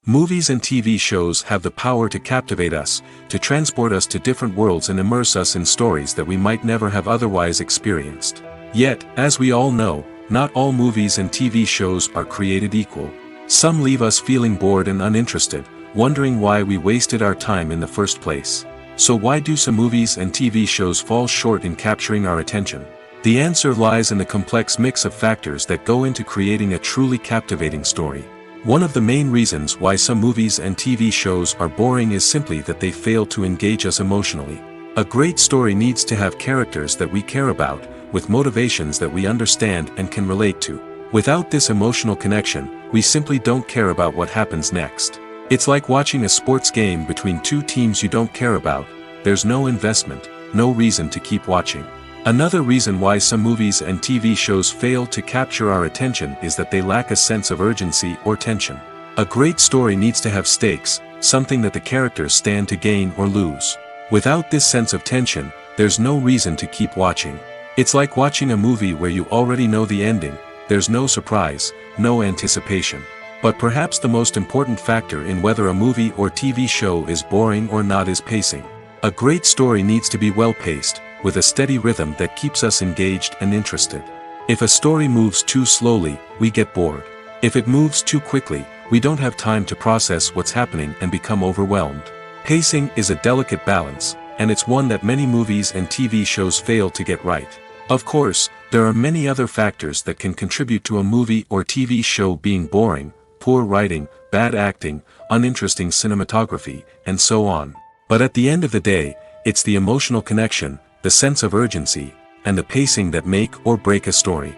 Movies and TV shows have the power to captivate us, to transport us to different worlds and immerse us in stories that we might never have otherwise experienced. Yet, as we all know, not all movies and TV shows are created equal. Some leave us feeling bored and uninterested, wondering why we wasted our time in the first place. So why do some movies and TV shows fall short in capturing our attention? The answer lies in the complex mix of factors that go into creating a truly captivating story. One of the main reasons why some movies and TV shows are boring is simply that they fail to engage us emotionally. A great story needs to have characters that we care about, with motivations that we understand and can relate to. Without this emotional connection, we simply don't care about what happens next. It's like watching a sports game between two teams you don't care about. There's no investment, no reason to keep watching. Another reason why some movies and TV shows fail to capture our attention is that they lack a sense of urgency or tension. A great story needs to have stakes, something that the characters stand to gain or lose. Without this sense of tension, there's no reason to keep watching. It's like watching a movie where you already know the ending. There's no surprise, no anticipation. But perhaps the most important factor in whether a movie or TV show is boring or not is pacing. A great story needs to be well-paced, with a steady rhythm that keeps us engaged and interested. If a story moves too slowly, we get bored. If it moves too quickly, we don't have time to process what's happening and become overwhelmed. Pacing is a delicate balance, and it's one that many movies and TV shows fail to get right. Of course, there are many other factors that can contribute to a movie or TV show being boring: poor writing, bad acting, uninteresting cinematography, and so on. But at the end of the day, it's the emotional connection, the sense of urgency, and the pacing that make or break a story.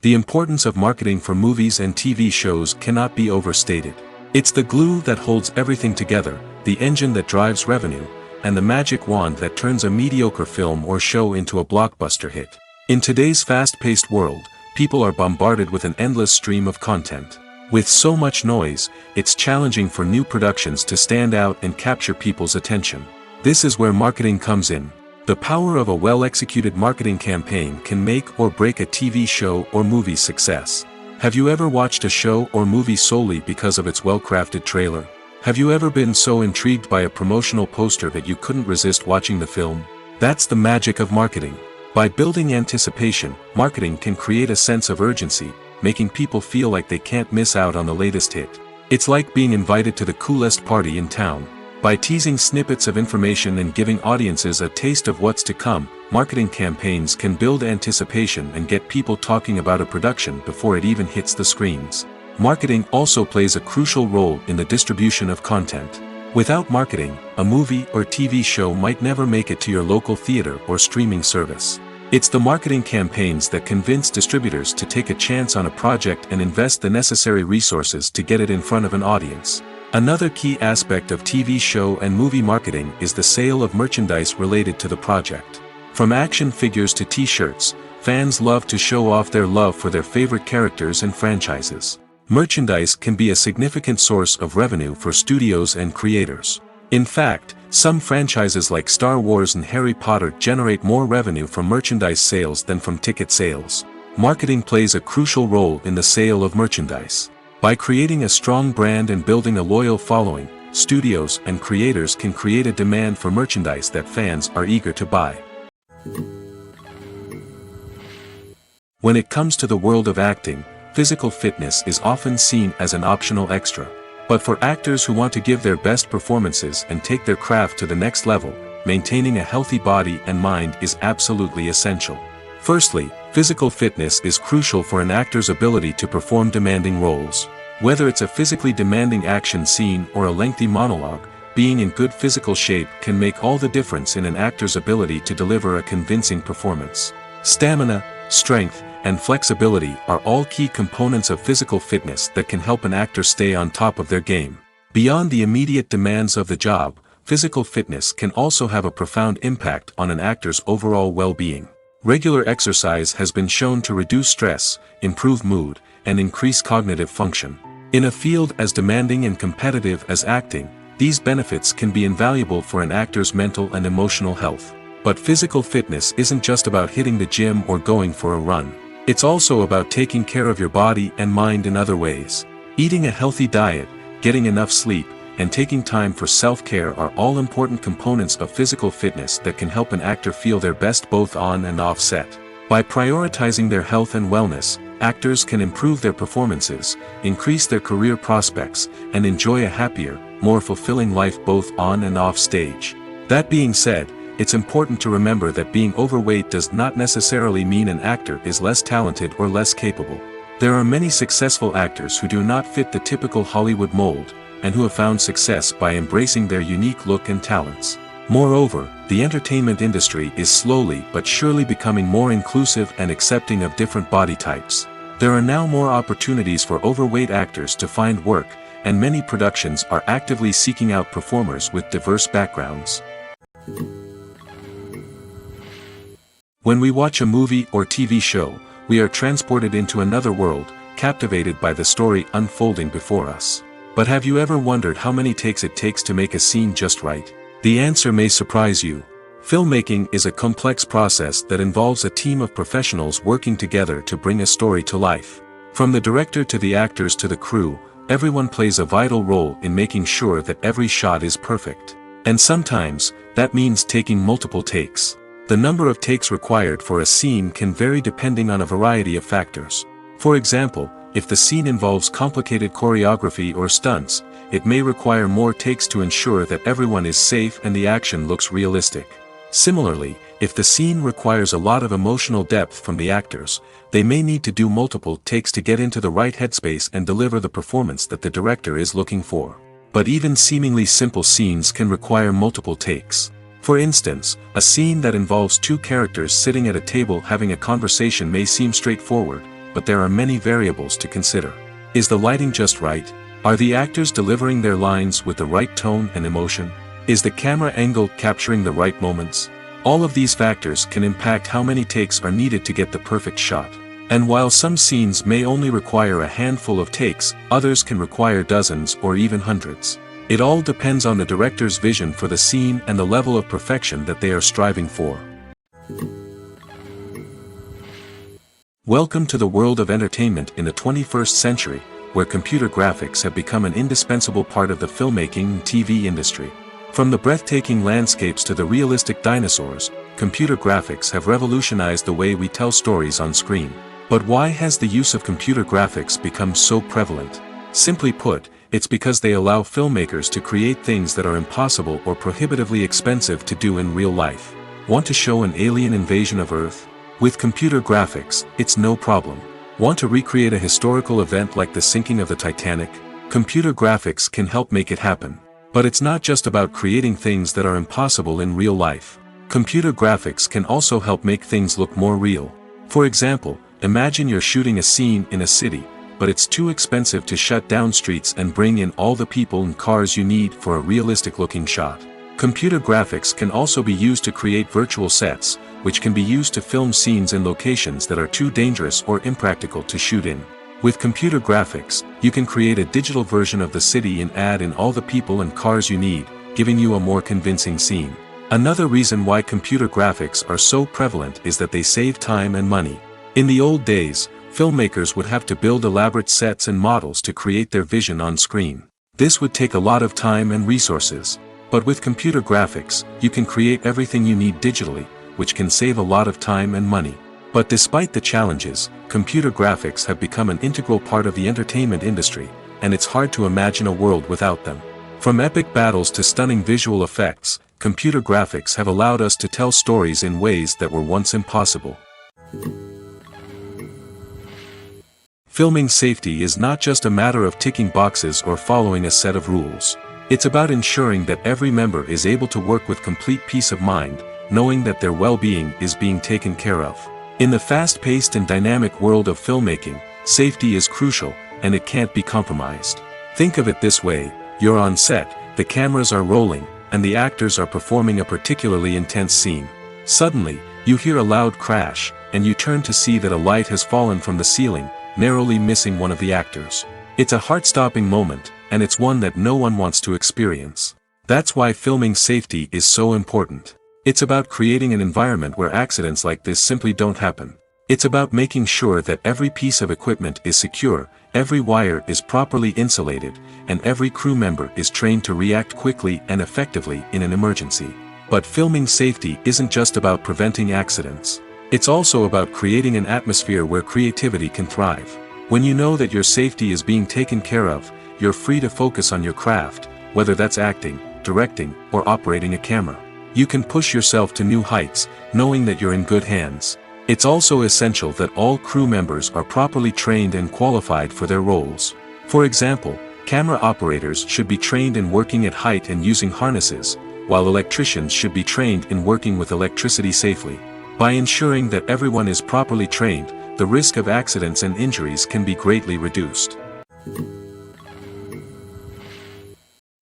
The importance of marketing for movies and TV shows cannot be overstated. It's the glue that holds everything together, the engine that drives revenue, and the magic wand that turns a mediocre film or show into a blockbuster hit. In today's fast-paced world, people are bombarded with an endless stream of content. With so much noise, it's challenging for new productions to stand out and capture people's attention. This is where marketing comes in. The power of a well-executed marketing campaign can make or break a TV show or movie's success. Have you ever watched a show or movie solely because of its well-crafted trailer? Have you ever been so intrigued by a promotional poster that you couldn't resist watching the film? That's the magic of marketing. By building anticipation, marketing can create a sense of urgency, making people feel like they can't miss out on the latest hit. It's like being invited to the coolest party in town. By teasing snippets of information and giving audiences a taste of what's to come, marketing campaigns can build anticipation and get people talking about a production before it even hits the screens. Marketing also plays a crucial role in the distribution of content. Without marketing, a movie or TV show might never make it to your local theater or streaming service. It's the marketing campaigns that convince distributors to take a chance on a project and invest the necessary resources to get it in front of an audience. Another key aspect of TV show and movie marketing is the sale of merchandise related to the project. From action figures to t-shirts, fans love to show off their love for their favorite characters and franchises. Merchandise can be a significant source of revenue for studios and creators. In fact, some franchises like Star Wars and Harry Potter generate more revenue from merchandise sales than from ticket sales. Marketing plays a crucial role in the sale of merchandise. By creating a strong brand and building a loyal following, studios and creators can create a demand for merchandise that fans are eager to buy. When it comes to the world of acting, physical fitness is often seen as an optional extra. But for actors who want to give their best performances and take their craft to the next level, maintaining a healthy body and mind is absolutely essential. Firstly, physical fitness is crucial for an actor's ability to perform demanding roles. Whether it's a physically demanding action scene or a lengthy monologue, being in good physical shape can make all the difference in an actor's ability to deliver a convincing performance. Stamina, strength, and flexibility are all key components of physical fitness that can help an actor stay on top of their game. Beyond the immediate demands of the job, physical fitness can also have a profound impact on an actor's overall well-being. Regular exercise has been shown to reduce stress, improve mood, and increase cognitive function. In a field as demanding and competitive as acting, these benefits can be invaluable for an actor's mental and emotional health. But physical fitness isn't just about hitting the gym or going for a run. It's also about taking care of your body and mind in other ways. Eating a healthy diet, getting enough sleep, and taking time for self-care are all important components of physical fitness that can help an actor feel their best both on and off set. By prioritizing their health and wellness, actors can improve their performances, increase their career prospects, and enjoy a happier, more fulfilling life both on and off stage. That being said, it's important to remember that being overweight does not necessarily mean an actor is less talented or less capable. There are many successful actors who do not fit the typical Hollywood mold, and who have found success by embracing their unique look and talents. Moreover, the entertainment industry is slowly but surely becoming more inclusive and accepting of different body types. There are now more opportunities for overweight actors to find work, and many productions are actively seeking out performers with diverse backgrounds. When we watch a movie or TV show, we are transported into another world, captivated by the story unfolding before us. But have you ever wondered how many takes it takes to make a scene just right? The answer may surprise you. Filmmaking is a complex process that involves a team of professionals working together to bring a story to life. From the director to the actors to the crew, everyone plays a vital role in making sure that every shot is perfect. And sometimes, that means taking multiple takes. The number of takes required for a scene can vary depending on a variety of factors. For example, if the scene involves complicated choreography or stunts, it may require more takes to ensure that everyone is safe and the action looks realistic. Similarly, if the scene requires a lot of emotional depth from the actors, they may need to do multiple takes to get into the right headspace and deliver the performance that the director is looking for. But even seemingly simple scenes can require multiple takes. For instance, a scene that involves two characters sitting at a table having a conversation may seem straightforward, but there are many variables to consider. Is the lighting just right? Are the actors delivering their lines with the right tone and emotion? Is the camera angle capturing the right moments? All of these factors can impact how many takes are needed to get the perfect shot. And while some scenes may only require a handful of takes, others can require dozens or even hundreds. It all depends on the director's vision for the scene and the level of perfection that they are striving for. Welcome to the world of entertainment in the 21st century, where computer graphics have become an indispensable part of the filmmaking and TV industry. From the breathtaking landscapes to the realistic dinosaurs, computer graphics have revolutionized the way we tell stories on screen. But why has the use of computer graphics become so prevalent? Simply put, it's because they allow filmmakers to create things that are impossible or prohibitively expensive to do in real life. Want to show an alien invasion of Earth? With computer graphics, it's no problem. Want to recreate a historical event like the sinking of the Titanic? Computer graphics can help make it happen. But it's not just about creating things that are impossible in real life. Computer graphics can also help make things look more real. For example, imagine you're shooting a scene in a city, but it's too expensive to shut down streets and bring in all the people and cars you need for a realistic-looking shot. Computer graphics can also be used to create virtual sets, which can be used to film scenes in locations that are too dangerous or impractical to shoot in. With computer graphics, you can create a digital version of the city and add in all the people and cars you need, giving you a more convincing scene. Another reason why computer graphics are so prevalent is that they save time and money. In the old days, filmmakers would have to build elaborate sets and models to create their vision on screen. This would take a lot of time and resources. But with computer graphics, you can create everything you need digitally, which can save a lot of time and money. But despite the challenges, computer graphics have become an integral part of the entertainment industry, and it's hard to imagine a world without them. From epic battles to stunning visual effects, computer graphics have allowed us to tell stories in ways that were once impossible. Filming safety is not just a matter of ticking boxes or following a set of rules. It's about ensuring that every member is able to work with complete peace of mind, knowing that their well-being is being taken care of. In the fast-paced and dynamic world of filmmaking, safety is crucial, and it can't be compromised. Think of it this way: you're on set, the cameras are rolling, and the actors are performing a particularly intense scene. Suddenly, you hear a loud crash, and you turn to see that a light has fallen from the ceiling, narrowly missing one of the actors. It's a heart-stopping moment, and it's one that no one wants to experience. That's why filming safety is so important. It's about creating an environment where accidents like this simply don't happen. It's about making sure that every piece of equipment is secure, every wire is properly insulated, and every crew member is trained to react quickly and effectively in an emergency. But filming safety isn't just about preventing accidents. It's also about creating an atmosphere where creativity can thrive. When you know that your safety is being taken care of, you're free to focus on your craft, whether that's acting, directing, or operating a camera. You can push yourself to new heights, knowing that you're in good hands. It's also essential that all crew members are properly trained and qualified for their roles. For example, camera operators should be trained in working at height and using harnesses, while electricians should be trained in working with electricity safely. By ensuring that everyone is properly trained, the risk of accidents and injuries can be greatly reduced.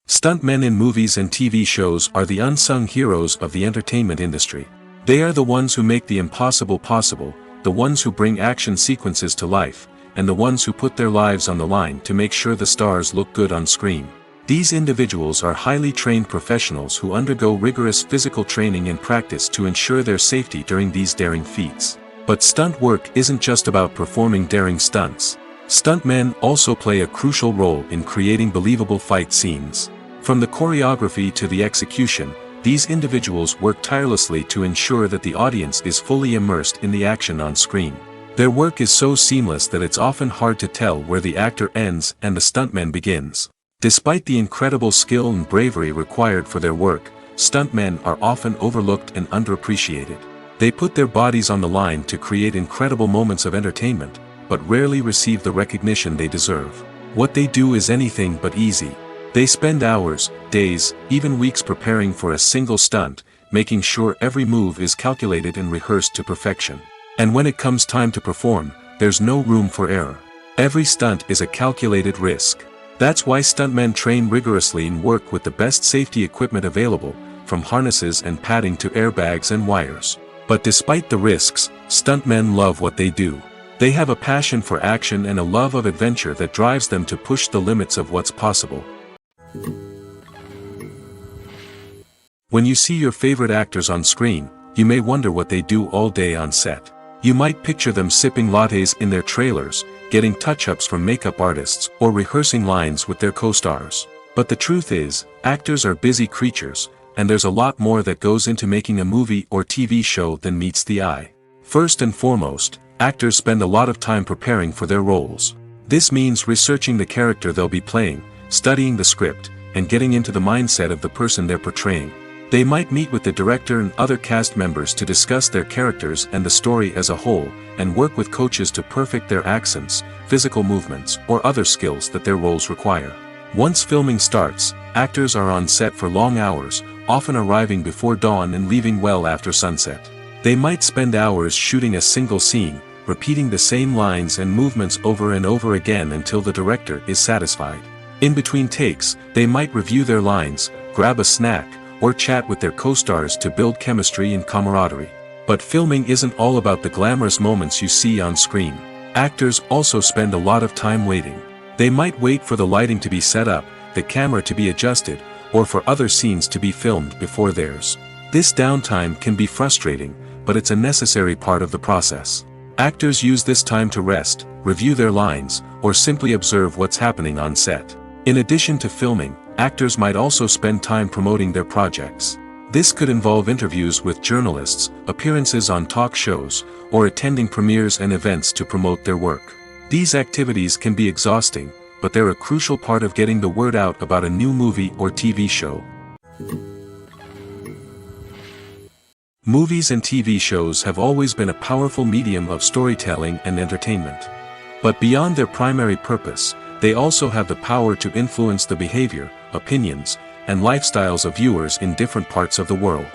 Stuntmen in movies and TV shows are the unsung heroes of the entertainment industry. They are the ones who make the impossible possible, the ones who bring action sequences to life, and the ones who put their lives on the line to make sure the stars look good on screen. These individuals are highly trained professionals who undergo rigorous physical training and practice to ensure their safety during these daring feats. But stunt work isn't just about performing daring stunts. Stuntmen also play a crucial role in creating believable fight scenes. From the choreography to the execution, these individuals work tirelessly to ensure that the audience is fully immersed in the action on screen. Their work is so seamless that it's often hard to tell where the actor ends and the stuntman begins. Despite the incredible skill and bravery required for their work, stuntmen are often overlooked and underappreciated. They put their bodies on the line to create incredible moments of entertainment, but rarely receive the recognition they deserve. What they do is anything but easy. They spend hours, days, even weeks preparing for a single stunt, making sure every move is calculated and rehearsed to perfection. And when it comes time to perform, there's no room for error. Every stunt is a calculated risk. That's why stuntmen train rigorously and work with the best safety equipment available, from harnesses and padding to airbags and wires. But despite the risks, stuntmen love what they do. They have a passion for action and a love of adventure that drives them to push the limits of what's possible. When you see your favorite actors on screen, you may wonder what they do all day on set. You might picture them sipping lattes in their trailers, getting touch-ups from makeup artists, or rehearsing lines with their co-stars. But the truth is, actors are busy creatures, and there's a lot more that goes into making a movie or TV show than meets the eye. First and foremost, actors spend a lot of time preparing for their roles. This means researching the character they'll be playing, studying the script, and getting into the mindset of the person they're portraying. They might meet with the director and other cast members to discuss their characters and the story as a whole, and work with coaches to perfect their accents, physical movements, or other skills that their roles require. Once filming starts, actors are on set for long hours, often arriving before dawn and leaving well after sunset. They might spend hours shooting a single scene, repeating the same lines and movements over and over again until the director is satisfied. In between takes, they might review their lines, grab a snack, or chat with their co-stars to build chemistry and camaraderie. But filming isn't all about the glamorous moments you see on screen. Actors also spend a lot of time waiting. They might wait for the lighting to be set up, the camera to be adjusted, or for other scenes to be filmed before theirs. This downtime can be frustrating, but it's a necessary part of the process. Actors use this time to rest, review their lines, or simply observe what's happening on set. In addition to filming, actors might also spend time promoting their projects. This could involve interviews with journalists, appearances on talk shows, or attending premieres and events to promote their work. These activities can be exhausting, but they're a crucial part of getting the word out about a new movie or TV show. Movies and TV shows have always been a powerful medium of storytelling and entertainment. But beyond their primary purpose, they also have the power to influence the behavior, opinions, and lifestyles of viewers in different parts of the world.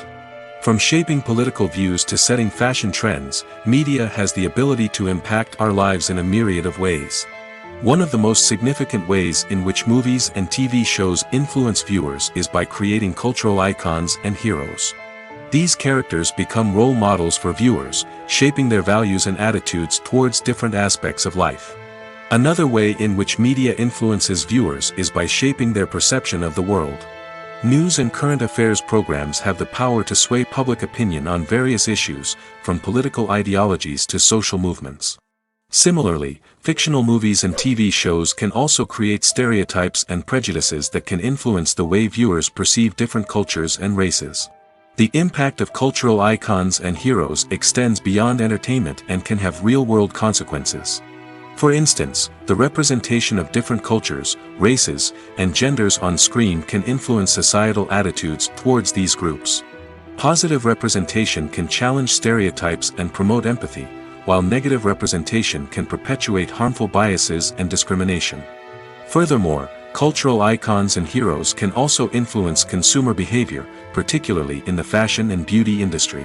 From shaping political views to setting fashion trends, media has the ability to impact our lives in a myriad of ways. One of the most significant ways in which movies and TV shows influence viewers is by creating cultural icons and heroes. These characters become role models for viewers, shaping their values and attitudes towards different aspects of life. Another way in which media influences viewers is by shaping their perception of the world. News and current affairs programs have the power to sway public opinion on various issues, from political ideologies to social movements. Similarly, fictional movies and TV shows can also create stereotypes and prejudices that can influence the way viewers perceive different cultures and races. The impact of cultural icons and heroes extends beyond entertainment and can have real-world consequences. For instance, the representation of different cultures, races, and genders on screen can influence societal attitudes towards these groups. Positive representation can challenge stereotypes and promote empathy, while negative representation can perpetuate harmful biases and discrimination. Furthermore, cultural icons and heroes can also influence consumer behavior, particularly in the fashion and beauty industry.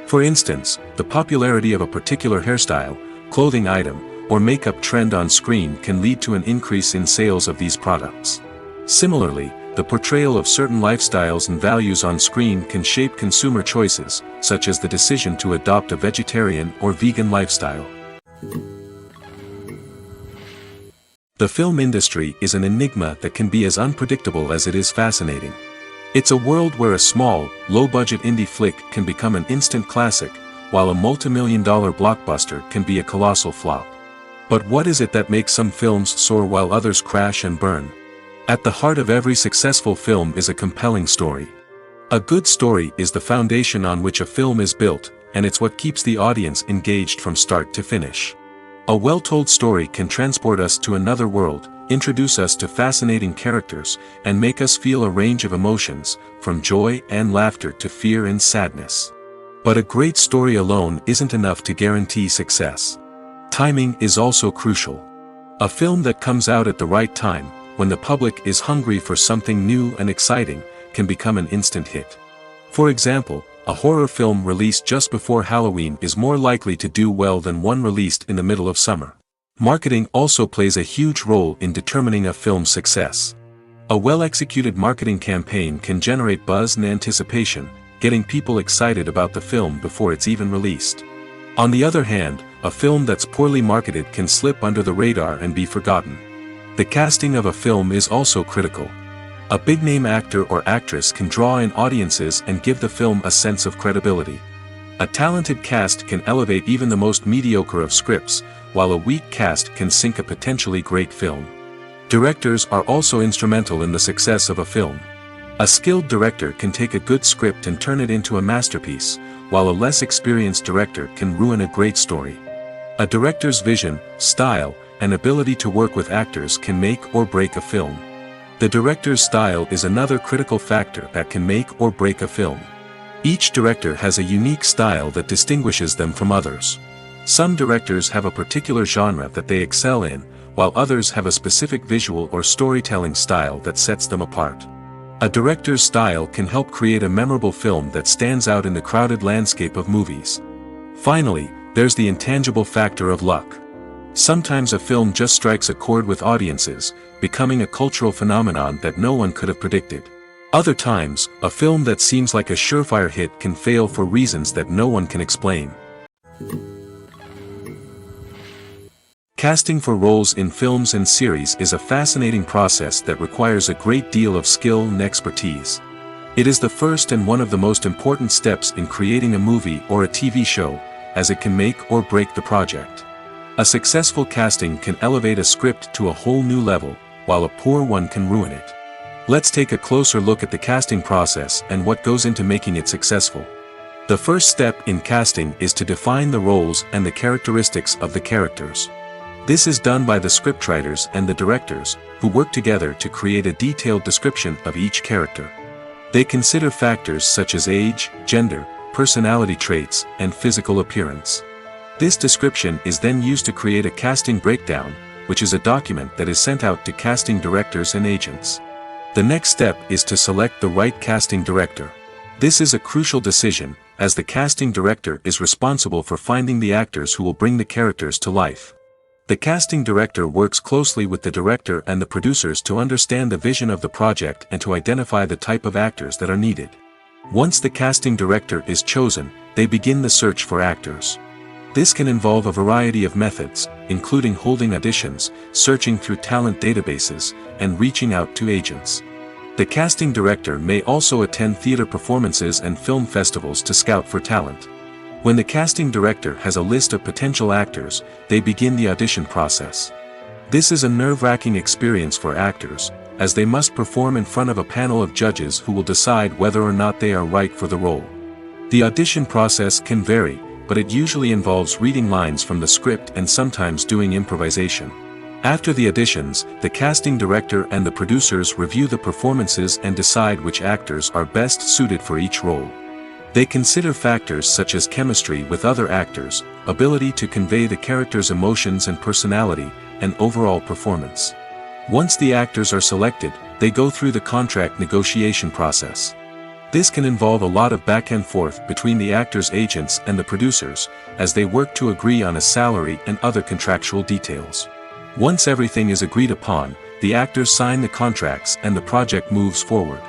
For instance, the popularity of a particular hairstyle, clothing item, or makeup trend on screen can lead to an increase in sales of these products. Similarly, the portrayal of certain lifestyles and values on screen can shape consumer choices, such as the decision to adopt a vegetarian or vegan lifestyle. The film industry is an enigma that can be as unpredictable as it is fascinating. It's a world where a small, low-budget indie flick can become an instant classic, while a multi-million-dollar blockbuster can be a colossal flop. But what is it that makes some films soar while others crash and burn? At the heart of every successful film is a compelling story. A good story is the foundation on which a film is built, and it's what keeps the audience engaged from start to finish. A well-told story can transport us to another world, introduce us to fascinating characters, and make us feel a range of emotions, from joy and laughter to fear and sadness. But a great story alone isn't enough to guarantee success. Timing is also crucial. A film that comes out at the right time, when the public is hungry for something new and exciting, can become an instant hit. For example, a horror film released just before Halloween is more likely to do well than one released in the middle of summer. Marketing also plays a huge role in determining a film's success. A well-executed marketing campaign can generate buzz and anticipation, getting people excited about the film before it's even released. On the other hand, a film that's poorly marketed can slip under the radar and be forgotten. The casting of a film is also critical. A big-name actor or actress can draw in audiences and give the film a sense of credibility. A talented cast can elevate even the most mediocre of scripts, while a weak cast can sink a potentially great film. Directors are also instrumental in the success of a film. A skilled director can take a good script and turn it into a masterpiece, while a less experienced director can ruin a great story. A director's vision, style, and ability to work with actors can make or break a film. The director's style is another critical factor that can make or break a film. Each director has a unique style that distinguishes them from others. Some directors have a particular genre that they excel in, while others have a specific visual or storytelling style that sets them apart. A director's style can help create a memorable film that stands out in the crowded landscape of movies. Finally, there's the intangible factor of luck. Sometimes a film just strikes a chord with audiences, becoming a cultural phenomenon that no one could have predicted. Other times, a film that seems like a surefire hit can fail for reasons that no one can explain. Casting for roles in films and series is a fascinating process that requires a great deal of skill and expertise. It is the first and one of the most important steps in creating a movie or a TV show, as it can make or break the project. A successful casting can elevate a script to a whole new level, while a poor one can ruin it. Let's take a closer look at the casting process and what goes into making it successful. The first step in casting is to define the roles and the characteristics of the characters. This is done by the scriptwriters and the directors, who work together to create a detailed description of each character. They consider factors such as age, gender, personality traits, and physical appearance. This description is then used to create a casting breakdown, which is a document that is sent out to casting directors and agents. The next step is to select the right casting director. This is a crucial decision, as the casting director is responsible for finding the actors who will bring the characters to life. The casting director works closely with the director and the producers to understand the vision of the project and to identify the type of actors that are needed. Once the casting director is chosen, they begin the search for actors. This can involve a variety of methods, including holding auditions, searching through talent databases, and reaching out to agents. The casting director may also attend theater performances and film festivals to scout for talent. When the casting director has a list of potential actors, they begin the audition process. This is a nerve-wracking experience for actors, as they must perform in front of a panel of judges who will decide whether or not they are right for the role. The audition process can vary, but it usually involves reading lines from the script and sometimes doing improvisation. After the auditions, the casting director and the producers review the performances and decide which actors are best suited for each role. They consider factors such as chemistry with other actors, ability to convey the character's emotions and personality, and overall performance. Once the actors are selected, they go through the contract negotiation process. This can involve a lot of back and forth between the actors' agents and the producers, as they work to agree on a salary and other contractual details. Once everything is agreed upon, the actors sign the contracts and the project moves forward.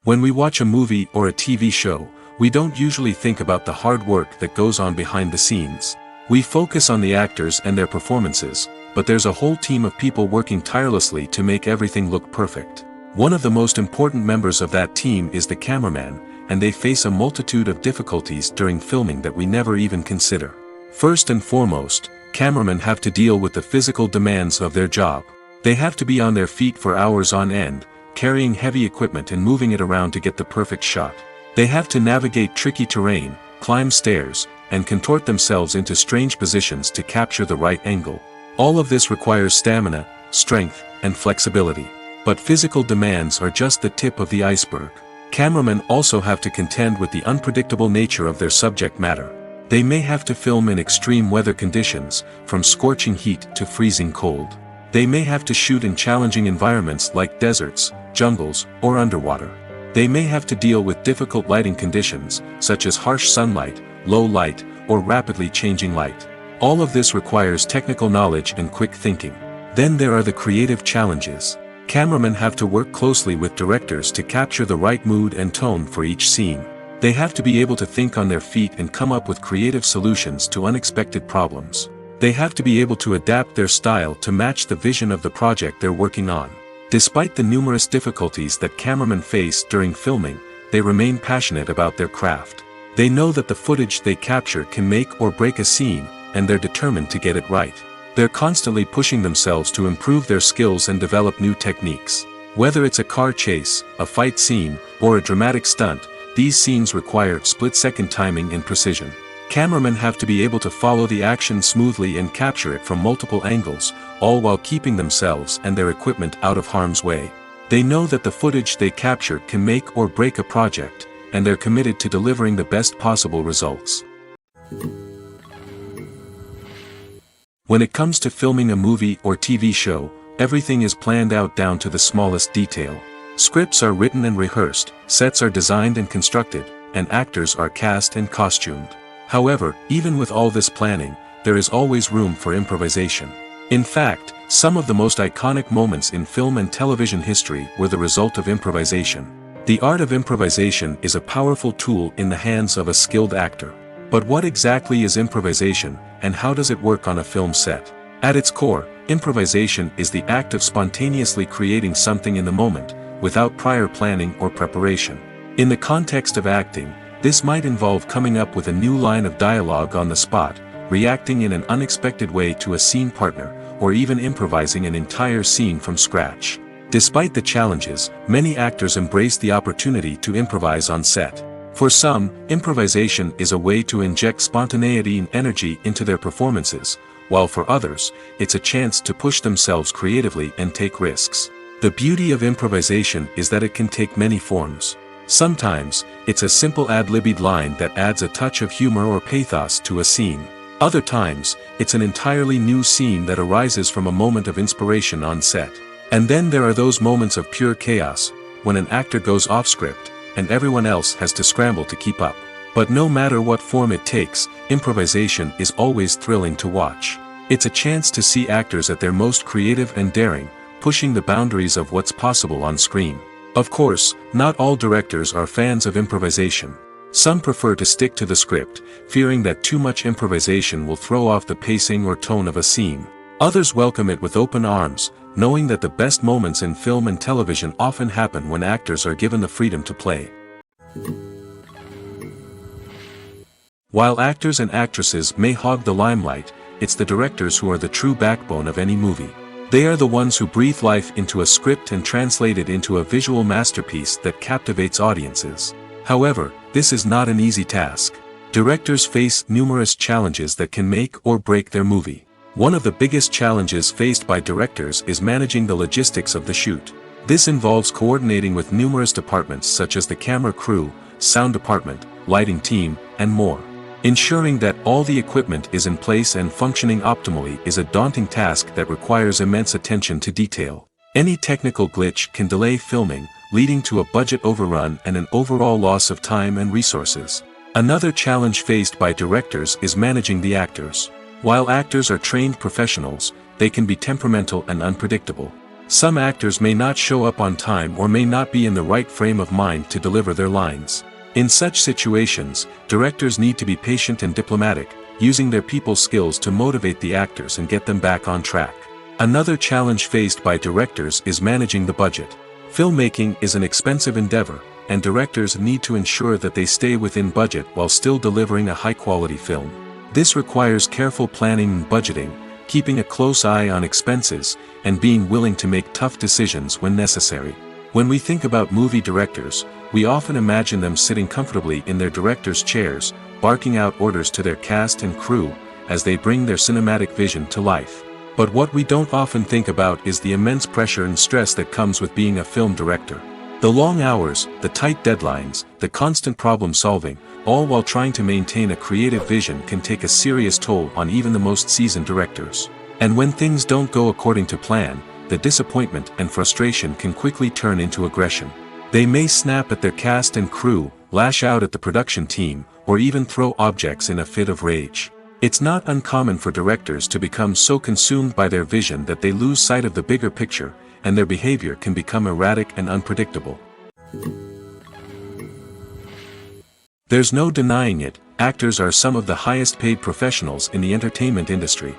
When we watch a movie or a TV show, we don't usually think about the hard work that goes on behind the scenes. We focus on the actors and their performances, but there's a whole team of people working tirelessly to make everything look perfect. One of the most important members of that team is the cameraman, and they face a multitude of difficulties during filming that we never even consider. First and foremost, cameramen have to deal with the physical demands of their job. They have to be on their feet for hours on end, carrying heavy equipment and moving it around to get the perfect shot. They have to navigate tricky terrain, climb stairs, and contort themselves into strange positions to capture the right angle. All of this requires stamina, strength, and flexibility. But physical demands are just the tip of the iceberg. Cameramen also have to contend with the unpredictable nature of their subject matter. They may have to film in extreme weather conditions, from scorching heat to freezing cold. They may have to shoot in challenging environments like deserts, jungles, or underwater. They may have to deal with difficult lighting conditions, such as harsh sunlight, low light, or rapidly changing light. All of this requires technical knowledge and quick thinking. Then there are the creative challenges. Cameramen have to work closely with directors to capture the right mood and tone for each scene. They have to be able to think on their feet and come up with creative solutions to unexpected problems. They have to be able to adapt their style to match the vision of the project they're working on. Despite the numerous difficulties that cameramen face during filming, they remain passionate about their craft. They know that the footage they capture can make or break a scene, and they're determined to get it right. They're constantly pushing themselves to improve their skills and develop new techniques. Whether it's a car chase, a fight scene, or a dramatic stunt, these scenes require split-second timing and precision. Cameramen have to be able to follow the action smoothly and capture it from multiple angles, all while keeping themselves and their equipment out of harm's way. They know that the footage they capture can make or break a project, and they're committed to delivering the best possible results. When it comes to filming a movie or TV show, everything is planned out down to the smallest detail. Scripts are written and rehearsed, sets are designed and constructed, and actors are cast and costumed. However, even with all this planning, there is always room for improvisation. In fact, some of the most iconic moments in film and television history were the result of improvisation. The art of improvisation is a powerful tool in the hands of a skilled actor. But what exactly is improvisation, and how does it work on a film set? At its core, improvisation is the act of spontaneously creating something in the moment, without prior planning or preparation. In the context of acting, this might involve coming up with a new line of dialogue on the spot, reacting in an unexpected way to a scene partner, or even improvising an entire scene from scratch. Despite the challenges, many actors embrace the opportunity to improvise on set. For some, improvisation is a way to inject spontaneity and energy into their performances, while for others, it's a chance to push themselves creatively and take risks. The beauty of improvisation is that it can take many forms. Sometimes, it's a simple ad-libbed line that adds a touch of humor or pathos to a scene. Other times, it's an entirely new scene that arises from a moment of inspiration on set. And then there are those moments of pure chaos, when an actor goes off script, and everyone else has to scramble to keep up. But no matter what form it takes, improvisation is always thrilling to watch. It's a chance to see actors at their most creative and daring, pushing the boundaries of what's possible on screen. Of course, not all directors are fans of improvisation. Some prefer to stick to the script, fearing that too much improvisation will throw off the pacing or tone of a scene. Others welcome it with open arms, knowing that the best moments in film and television often happen when actors are given the freedom to play. While actors and actresses may hog the limelight, it's the directors who are the true backbone of any movie. They are the ones who breathe life into a script and translate it into a visual masterpiece that captivates audiences. However, this is not an easy task. Directors face numerous challenges that can make or break their movie. One of the biggest challenges faced by directors is managing the logistics of the shoot. This involves coordinating with numerous departments such as the camera crew, sound department, lighting team, and more. Ensuring that all the equipment is in place and functioning optimally is a daunting task that requires immense attention to detail. Any technical glitch can delay filming, leading to a budget overrun and an overall loss of time and resources. Another challenge faced by directors is managing the actors. While actors are trained professionals, they can be temperamental and unpredictable. Some actors may not show up on time or may not be in the right frame of mind to deliver their lines. In such situations, directors need to be patient and diplomatic, using their people skills to motivate the actors and get them back on track. Another challenge faced by directors is managing the budget. Filmmaking is an expensive endeavor, and directors need to ensure that they stay within budget while still delivering a high-quality film. This requires careful planning and budgeting, keeping a close eye on expenses, and being willing to make tough decisions when necessary. When we think about movie directors, we often imagine them sitting comfortably in their director's chairs, barking out orders to their cast and crew, as they bring their cinematic vision to life. But what we don't often think about is the immense pressure and stress that comes with being a film director. The long hours, the tight deadlines, the constant problem solving, all while trying to maintain a creative vision can take a serious toll on even the most seasoned directors. And when things don't go according to plan, the disappointment and frustration can quickly turn into aggression. They may snap at their cast and crew, lash out at the production team, or even throw objects in a fit of rage. It's not uncommon for directors to become so consumed by their vision that they lose sight of the bigger picture, and their behavior can become erratic and unpredictable. There's no denying it, actors are some of the highest paid professionals in the entertainment industry.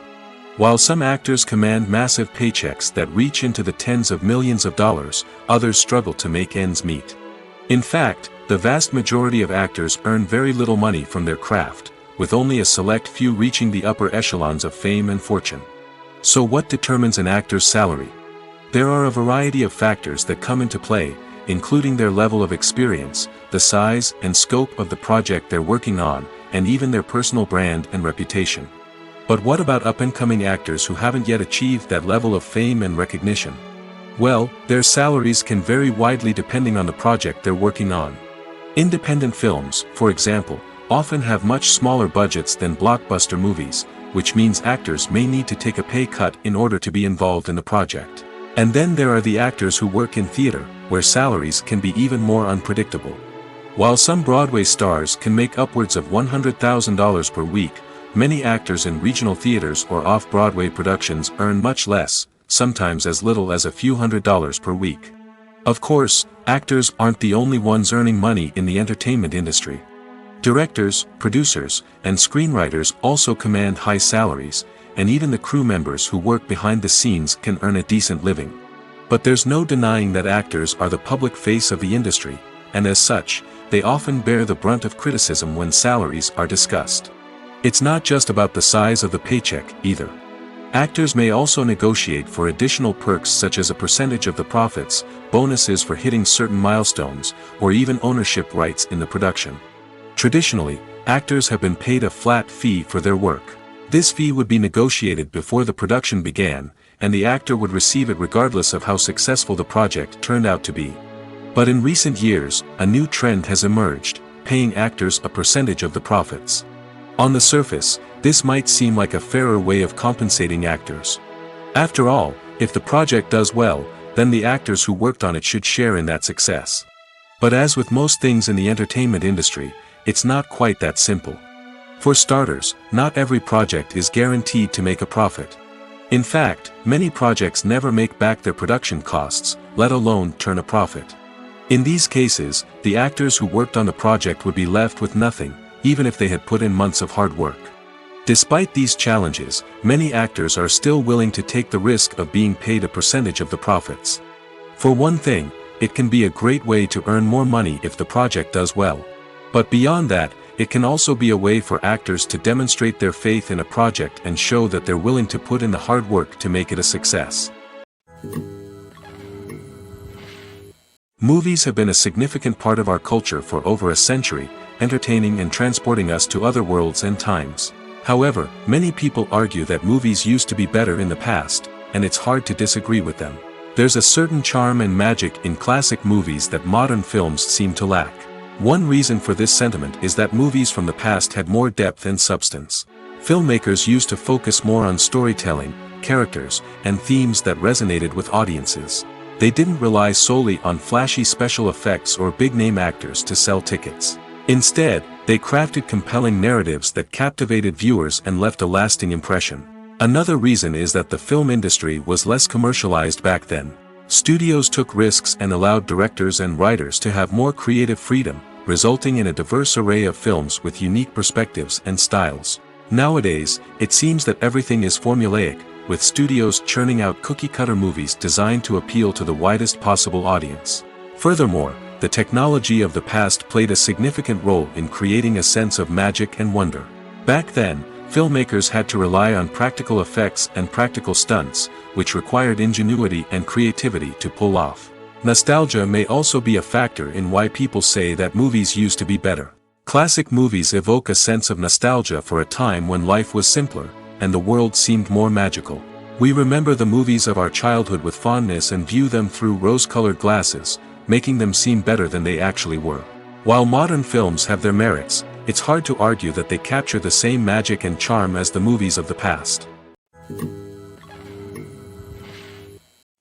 While some actors command massive paychecks that reach into the tens of millions of dollars, others struggle to make ends meet. In fact, the vast majority of actors earn very little money from their craft, with only a select few reaching the upper echelons of fame and fortune. So what determines an actor's salary? There are a variety of factors that come into play, including their level of experience, the size and scope of the project they're working on, and even their personal brand and reputation. But what about up-and-coming actors who haven't yet achieved that level of fame and recognition? Well, their salaries can vary widely depending on the project they're working on. Independent films, for example, often have much smaller budgets than blockbuster movies, which means actors may need to take a pay cut in order to be involved in the project. And then there are the actors who work in theater, where salaries can be even more unpredictable. While some Broadway stars can make upwards of $100,000 per week, many actors in regional theaters or off-Broadway productions earn much less, sometimes as little as a few $100s per week. Of course, actors aren't the only ones earning money in the entertainment industry. Directors, producers, and screenwriters also command high salaries, and even the crew members who work behind the scenes can earn a decent living. But there's no denying that actors are the public face of the industry, and as such, they often bear the brunt of criticism when salaries are discussed. It's not just about the size of the paycheck, either. Actors may also negotiate for additional perks such as a percentage of the profits, bonuses for hitting certain milestones, or even ownership rights in the production. Traditionally, actors have been paid a flat fee for their work. This fee would be negotiated before the production began, and the actor would receive it regardless of how successful the project turned out to be. But in recent years, a new trend has emerged, paying actors a percentage of the profits. On the surface, this might seem like a fairer way of compensating actors. After all, if the project does well, then the actors who worked on it should share in that success. But as with most things in the entertainment industry, it's not quite that simple. For starters, not every project is guaranteed to make a profit. In fact, many projects never make back their production costs, let alone turn a profit. In these cases, the actors who worked on the project would be left with nothing, even if they had put in months of hard work. Despite these challenges, many actors are still willing to take the risk of being paid a percentage of the profits. For one thing, it can be a great way to earn more money if the project does well. But beyond that, it can also be a way for actors to demonstrate their faith in a project and show that they're willing to put in the hard work to make it a success. Movies have been a significant part of our culture for over a century, entertaining and transporting us to other worlds and times. However, many people argue that movies used to be better in the past, and it's hard to disagree with them. There's a certain charm and magic in classic movies that modern films seem to lack. One reason for this sentiment is that movies from the past had more depth and substance. Filmmakers used to focus more on storytelling, characters, and themes that resonated with audiences. They didn't rely solely on flashy special effects or big-name actors to sell tickets. Instead, they crafted compelling narratives that captivated viewers and left a lasting impression. Another reason is that the film industry was less commercialized back then. Studios took risks and allowed directors and writers to have more creative freedom, resulting in a diverse array of films with unique perspectives and styles. Nowadays, it seems that everything is formulaic, with studios churning out cookie-cutter movies designed to appeal to the widest possible audience. Furthermore, the technology of the past played a significant role in creating a sense of magic and wonder. Back then, filmmakers had to rely on practical effects and practical stunts, which required ingenuity and creativity to pull off. Nostalgia may also be a factor in why people say that movies used to be better. Classic movies evoke a sense of nostalgia for a time when life was simpler, and the world seemed more magical. We remember the movies of our childhood with fondness and view them through rose-colored glasses, making them seem better than they actually were. While modern films have their merits, it's hard to argue that they capture the same magic and charm as the movies of the past.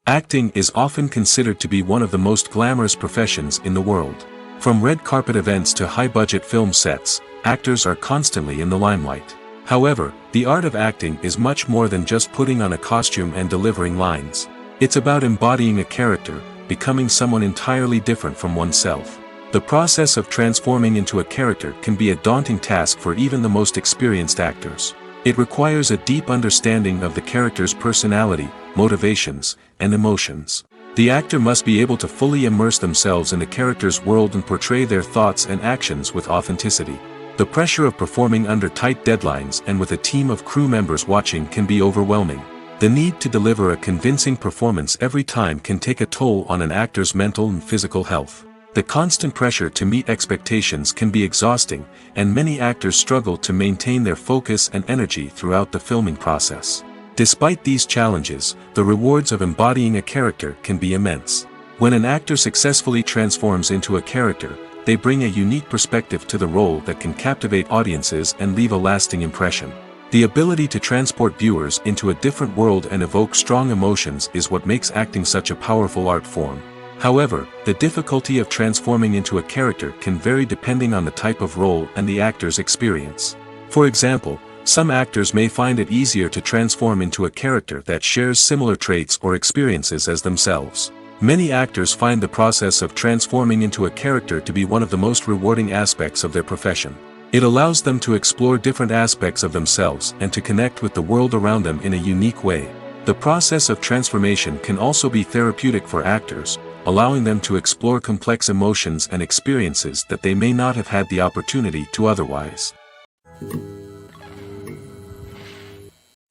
Acting is often considered to be one of the most glamorous professions in the world. From red carpet events to high-budget film sets, actors are constantly in the limelight. However, the art of acting is much more than just putting on a costume and delivering lines. It's about embodying a character, becoming someone entirely different from oneself. The process of transforming into a character can be a daunting task for even the most experienced actors. It requires a deep understanding of the character's personality, motivations, and emotions. The actor must be able to fully immerse themselves in the character's world and portray their thoughts and actions with authenticity. The pressure of performing under tight deadlines and with a team of crew members watching can be overwhelming. The need to deliver a convincing performance every time can take a toll on an actor's mental and physical health. The constant pressure to meet expectations can be exhausting, and many actors struggle to maintain their focus and energy throughout the filming process. Despite these challenges, the rewards of embodying a character can be immense. When an actor successfully transforms into a character, they bring a unique perspective to the role that can captivate audiences and leave a lasting impression. The ability to transport viewers into a different world and evoke strong emotions is what makes acting such a powerful art form. However, the difficulty of transforming into a character can vary depending on the type of role and the actor's experience. For example, some actors may find it easier to transform into a character that shares similar traits or experiences as themselves. Many actors find the process of transforming into a character to be one of the most rewarding aspects of their profession. It allows them to explore different aspects of themselves and to connect with the world around them in a unique way. The process of transformation can also be therapeutic for actors, allowing them to explore complex emotions and experiences that they may not have had the opportunity to otherwise.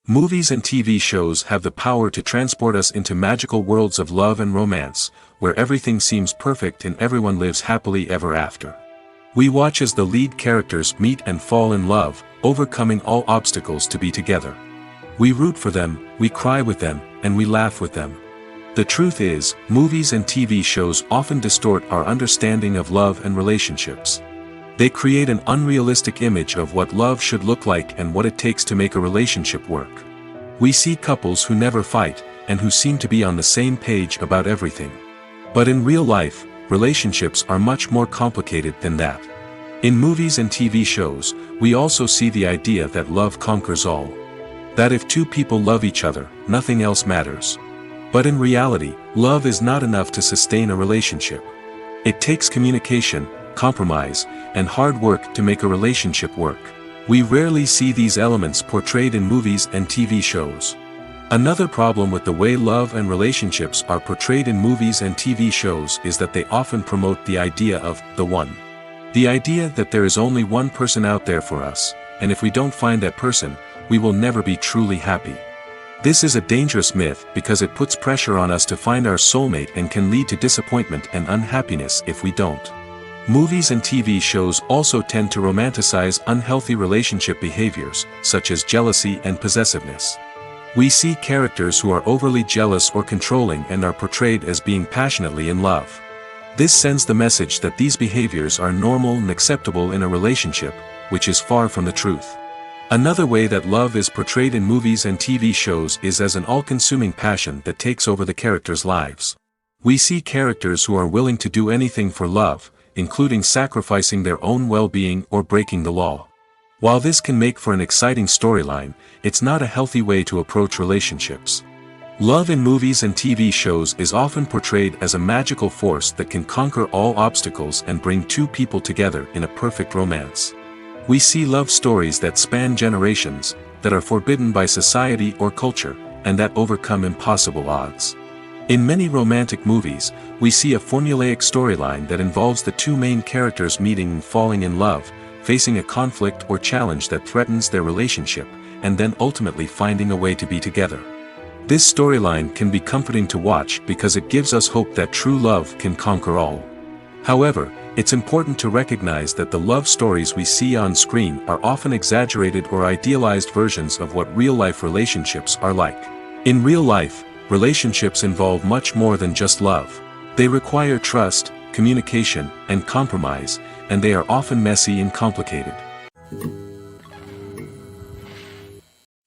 Movies and TV shows have the power to transport us into magical worlds of love and romance, where everything seems perfect and everyone lives happily ever after. We watch as the lead characters meet and fall in love, overcoming all obstacles to be together. We root for them, we cry with them, and we laugh with them. The truth is, movies and TV shows often distort our understanding of love and relationships. They create an unrealistic image of what love should look like and what it takes to make a relationship work. We see couples who never fight, and who seem to be on the same page about everything. But in real life, relationships are much more complicated than that. In movies and TV shows, we also see the idea that love conquers all. That if two people love each other, nothing else matters. But in reality, love is not enough to sustain a relationship. It takes communication, compromise, and hard work to make a relationship work. We rarely see these elements portrayed in movies and TV shows. Another problem with the way love and relationships are portrayed in movies and TV shows is that they often promote the idea of the one. The idea that there is only one person out there for us, and if we don't find that person, we will never be truly happy. This is a dangerous myth because it puts pressure on us to find our soulmate and can lead to disappointment and unhappiness if we don't. Movies and TV shows also tend to romanticize unhealthy relationship behaviors, such as jealousy and possessiveness. We see characters who are overly jealous or controlling and are portrayed as being passionately in love. This sends the message that these behaviors are normal and acceptable in a relationship, which is far from the truth. Another way that love is portrayed in movies and TV shows is as an all-consuming passion that takes over the characters' lives. We see characters who are willing to do anything for love, including sacrificing their own well-being or breaking the law. While this can make for an exciting storyline, it's not a healthy way to approach relationships. Love in movies and TV shows is often portrayed as a magical force that can conquer all obstacles and bring two people together in a perfect romance. We see love stories that span generations, that are forbidden by society or culture, and that overcome impossible odds. In many romantic movies, we see a formulaic storyline that involves the two main characters meeting and falling in love, facing a conflict or challenge that threatens their relationship, and then ultimately finding a way to be together. This storyline can be comforting to watch because it gives us hope that true love can conquer all. However, it's important to recognize that the love stories we see on screen are often exaggerated or idealized versions of what real-life relationships are like. In real life, relationships involve much more than just love. They require trust, communication, and compromise, and they are often messy and complicated.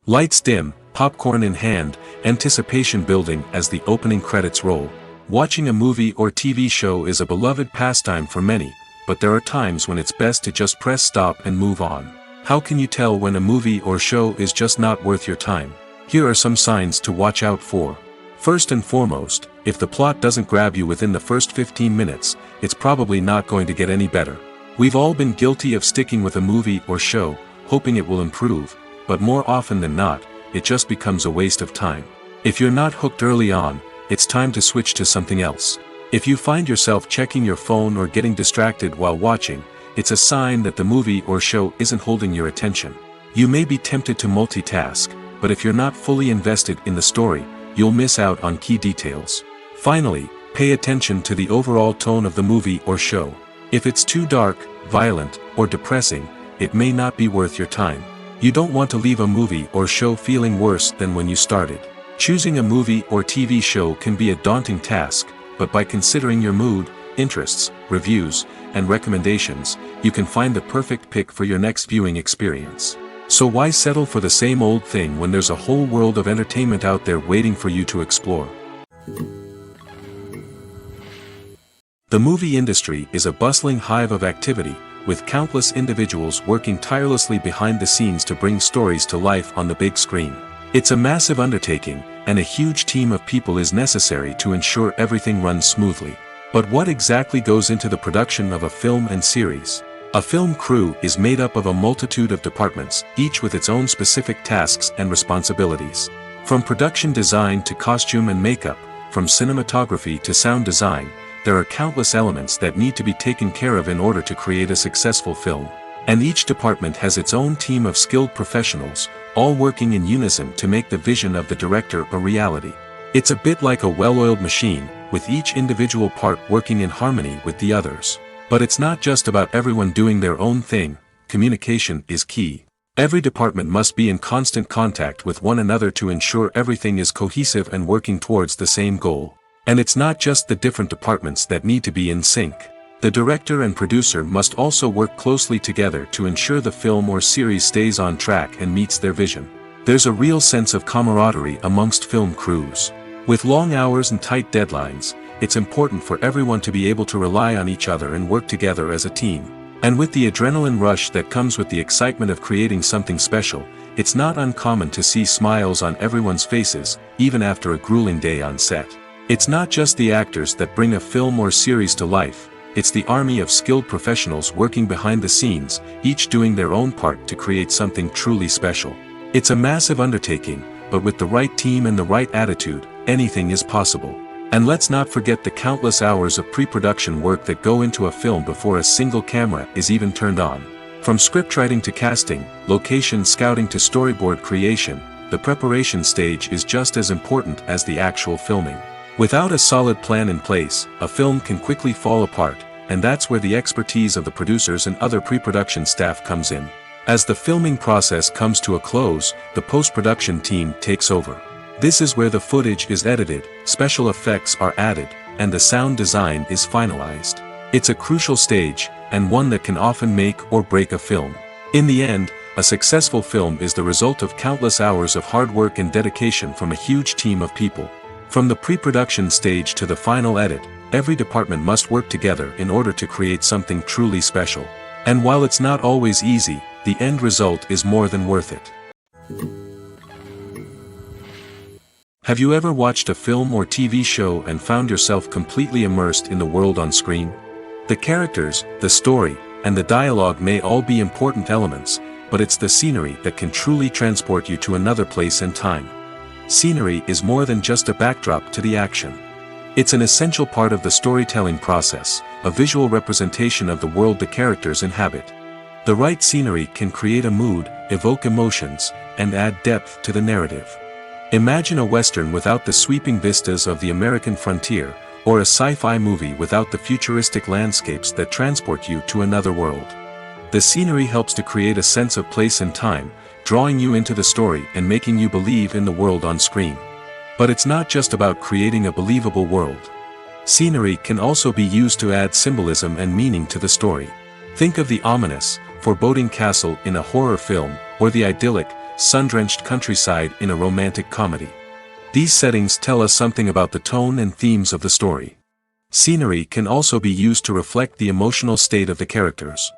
Lights dim, popcorn in hand, anticipation building as the opening credits roll. Watching a movie or TV show is a beloved pastime for many, but there are times when it's best to just press stop and move on. How can you tell when a movie or show is just not worth your time? Here are some signs to watch out for. First and foremost, if the plot doesn't grab you within the first 15 minutes, it's probably not going to get any better. We've all been guilty of sticking with a movie or show, hoping it will improve, but more often than not, it just becomes a waste of time. If you're not hooked early on, it's time to switch to something else. If you find yourself checking your phone or getting distracted while watching, it's a sign that the movie or show isn't holding your attention. You may be tempted to multitask, but if you're not fully invested in the story, you'll miss out on key details. Finally, pay attention to the overall tone of the movie or show. If it's too dark, violent, or depressing, it may not be worth your time. You don't want to leave a movie or show feeling worse than when you started. Choosing a movie or TV show can be a daunting task, but by considering your mood, interests, reviews, and recommendations, you can find the perfect pick for your next viewing experience. So why settle for the same old thing when there's a whole world of entertainment out there waiting for you to explore? The movie industry is a bustling hive of activity, with countless individuals working tirelessly behind the scenes to bring stories to life on the big screen. It's a massive undertaking, and a huge team of people is necessary to ensure everything runs smoothly. But what exactly goes into the production of a film and series? A film crew is made up of a multitude of departments, each with its own specific tasks and responsibilities. From production design to costume and makeup, from cinematography to sound design, there are countless elements that need to be taken care of in order to create a successful film. And each department has its own team of skilled professionals, all working in unison to make the vision of the director a reality. It's a bit like a well-oiled machine, with each individual part working in harmony with the others. But it's not just about everyone doing their own thing. Communication is key. Every department must be in constant contact with one another to ensure everything is cohesive and working towards the same goal. And it's not just the different departments that need to be in sync. The director and producer must also work closely together to ensure the film or series stays on track and meets their vision. There's a real sense of camaraderie amongst film crews. With long hours and tight deadlines, it's important for everyone to be able to rely on each other and work together as a team. And with the adrenaline rush that comes with the excitement of creating something special, it's not uncommon to see smiles on everyone's faces, even after a grueling day on set. It's not just the actors that bring a film or series to life, it's the army of skilled professionals working behind the scenes, each doing their own part to create something truly special. It's a massive undertaking, but with the right team and the right attitude, anything is possible. And let's not forget the countless hours of pre-production work that go into a film before a single camera is even turned on. From scriptwriting to casting, location scouting to storyboard creation, the preparation stage is just as important as the actual filming. Without a solid plan in place, a film can quickly fall apart, and that's where the expertise of the producers and other pre-production staff comes in. As the filming process comes to a close, the post-production team takes over. This is where the footage is edited, special effects are added, and the sound design is finalized. It's a crucial stage, and one that can often make or break a film. In the end, a successful film is the result of countless hours of hard work and dedication from a huge team of people. From the pre-production stage to the final edit, every department must work together in order to create something truly special. And while it's not always easy, the end result is more than worth it. Have you ever watched a film or TV show and found yourself completely immersed in the world on screen? The characters, the story, and the dialogue may all be important elements, but it's the scenery that can truly transport you to another place and time. Scenery is more than just a backdrop to the action. It's an essential part of the storytelling process, a visual representation of the world the characters inhabit. The right scenery can create a mood, evoke emotions, and add depth to the narrative. Imagine a Western without the sweeping vistas of the American frontier, or a sci-fi movie without the futuristic landscapes that transport you to another world. The scenery helps to create a sense of place and time, drawing you into the story and making you believe in the world on screen. But it's not just about creating a believable world. Scenery can also be used to add symbolism and meaning to the story. Think of the ominous, foreboding castle in a horror film, or the idyllic, sun-drenched countryside in a romantic comedy. These settings tell us something about the tone and themes of the story. Scenery can also be used to reflect the emotional state of the characters.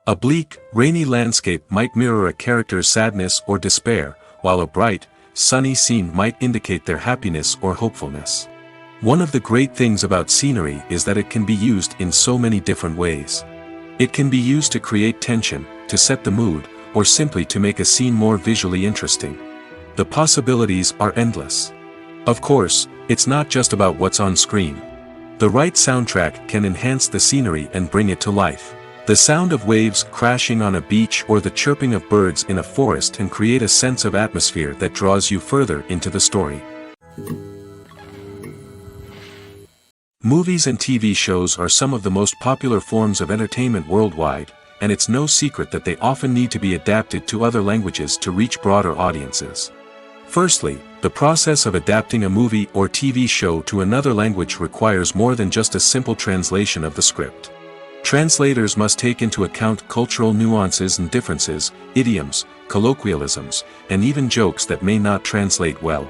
A bleak, rainy landscape might mirror a character's sadness or despair, while a bright, sunny scene might indicate their happiness or hopefulness. One of the great things about scenery is that it can be used in so many different ways. It can be used to create tension, to set the mood, or simply to make a scene more visually interesting. The possibilities are endless. Of course, it's not just about what's on screen. The right soundtrack can enhance the scenery and bring it to life. The sound of waves crashing on a beach or the chirping of birds in a forest can create a sense of atmosphere that draws you further into the story. Movies and TV shows are some of the most popular forms of entertainment worldwide, and it's no secret that they often need to be adapted to other languages to reach broader audiences. Firstly, the process of adapting a movie or TV show to another language requires more than just a simple translation of the script. Translators must take into account cultural nuances and differences, idioms, colloquialisms, and even jokes that may not translate well.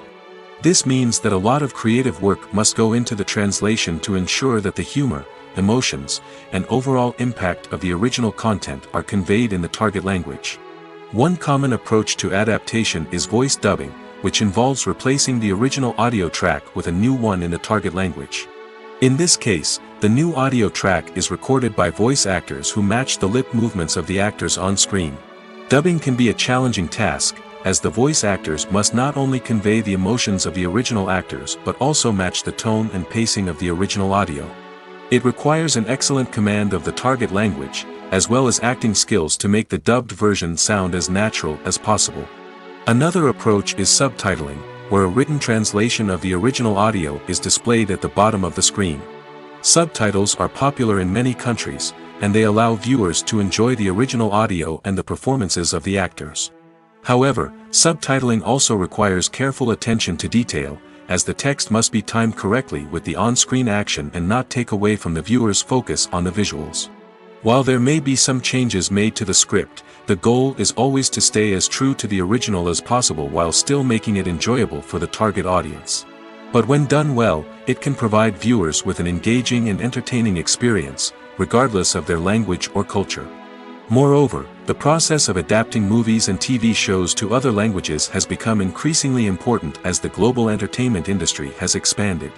This means that a lot of creative work must go into the translation to ensure that the humor, emotions, and overall impact of the original content are conveyed in the target language. One common approach to adaptation is voice dubbing, which involves replacing the original audio track with a new one in the target language. In this case, the new audio track is recorded by voice actors who match the lip movements of the actors on screen. Dubbing can be a challenging task, as the voice actors must not only convey the emotions of the original actors but also match the tone and pacing of the original audio. It requires an excellent command of the target language, as well as acting skills to make the dubbed version sound as natural as possible. Another approach is subtitling, where a written translation of the original audio is displayed at the bottom of the screen. Subtitles are popular in many countries, and they allow viewers to enjoy the original audio and the performances of the actors. However, subtitling also requires careful attention to detail, as the text must be timed correctly with the on-screen action and not take away from the viewer's focus on the visuals. While there may be some changes made to the script, the goal is always to stay as true to the original as possible while still making it enjoyable for the target audience. But when done well, it can provide viewers with an engaging and entertaining experience, regardless of their language or culture. Moreover, the process of adapting movies and TV shows to other languages has become increasingly important as the global entertainment industry has expanded.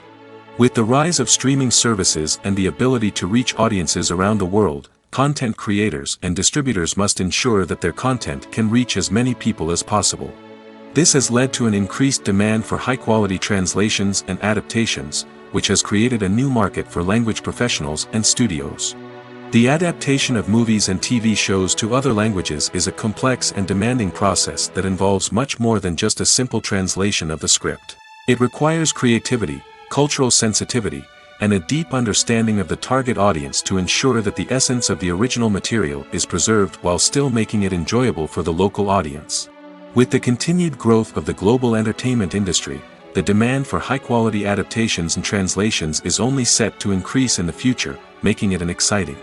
With the rise of streaming services and the ability to reach audiences around the world, content creators and distributors must ensure that their content can reach as many people as possible. This has led to an increased demand for high-quality translations and adaptations, which has created a new market for language professionals and studios. The adaptation of movies and TV shows to other languages is a complex and demanding process that involves much more than just a simple translation of the script. It requires creativity, cultural sensitivity, and a deep understanding of the target audience to ensure that the essence of the original material is preserved while still making it enjoyable for the local audience. With the continued growth of the global entertainment industry, the demand for high-quality adaptations and translations is only set to increase in the future, making it an exciting.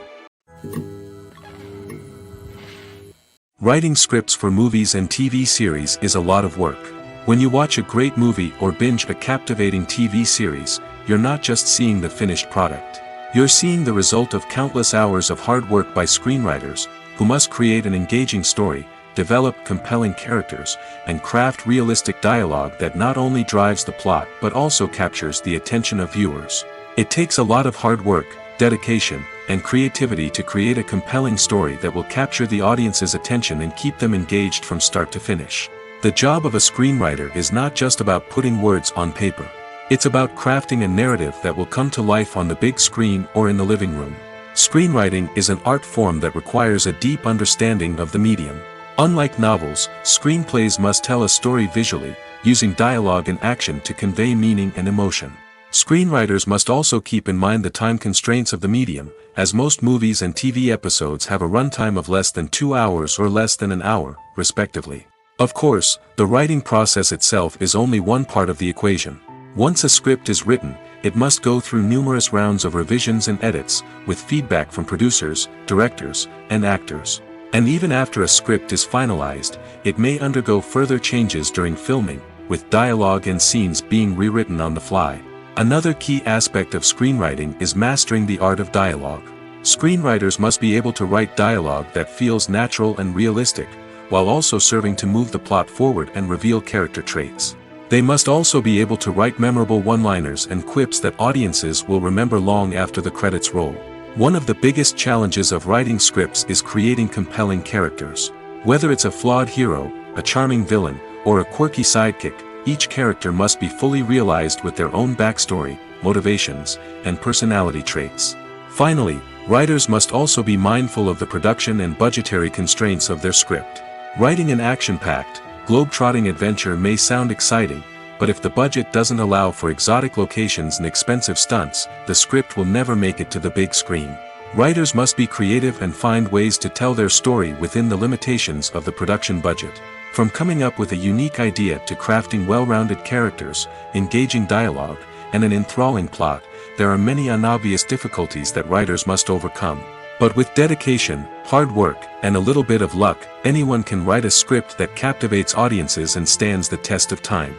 Writing scripts for movies and TV series is a lot of work. When you watch a great movie or binge a captivating TV series, you're not just seeing the finished product. You're seeing the result of countless hours of hard work by screenwriters, who must create an engaging story, develop compelling characters, and craft realistic dialogue that not only drives the plot but also captures the attention of viewers. It takes a lot of hard work, dedication, and creativity to create a compelling story that will capture the audience's attention and keep them engaged from start to finish. The job of a screenwriter is not just about putting words on paper. It's about crafting a narrative that will come to life on the big screen or in the living room. Screenwriting is an art form that requires a deep understanding of the medium. Unlike novels, screenplays must tell a story visually, using dialogue and action to convey meaning and emotion. Screenwriters must also keep in mind the time constraints of the medium, as most movies and TV episodes have a runtime of less than 2 hours or less than an hour, respectively. Of course, the writing process itself is only one part of the equation. Once a script is written, it must go through numerous rounds of revisions and edits, with feedback from producers, directors, and actors. And even after a script is finalized, it may undergo further changes during filming, with dialogue and scenes being rewritten on the fly. Another key aspect of screenwriting is mastering the art of dialogue. Screenwriters must be able to write dialogue that feels natural and realistic, while also serving to move the plot forward and reveal character traits. They must also be able to write memorable one-liners and quips that audiences will remember long after the credits roll. One of the biggest challenges of writing scripts is creating compelling characters. Whether it's a flawed hero, a charming villain, or a quirky sidekick, each character must be fully realized with their own backstory, motivations, and personality traits. Finally, writers must also be mindful of the production and budgetary constraints of their script. Writing an action-packed, globe-trotting adventure may sound exciting, but if the budget doesn't allow for exotic locations and expensive stunts, the script will never make it to the big screen. Writers must be creative and find ways to tell their story within the limitations of the production budget. From coming up with a unique idea to crafting well-rounded characters, engaging dialogue, and an enthralling plot, there are many unobvious difficulties that writers must overcome. But with dedication, hard work, and a little bit of luck, anyone can write a script that captivates audiences and stands the test of time.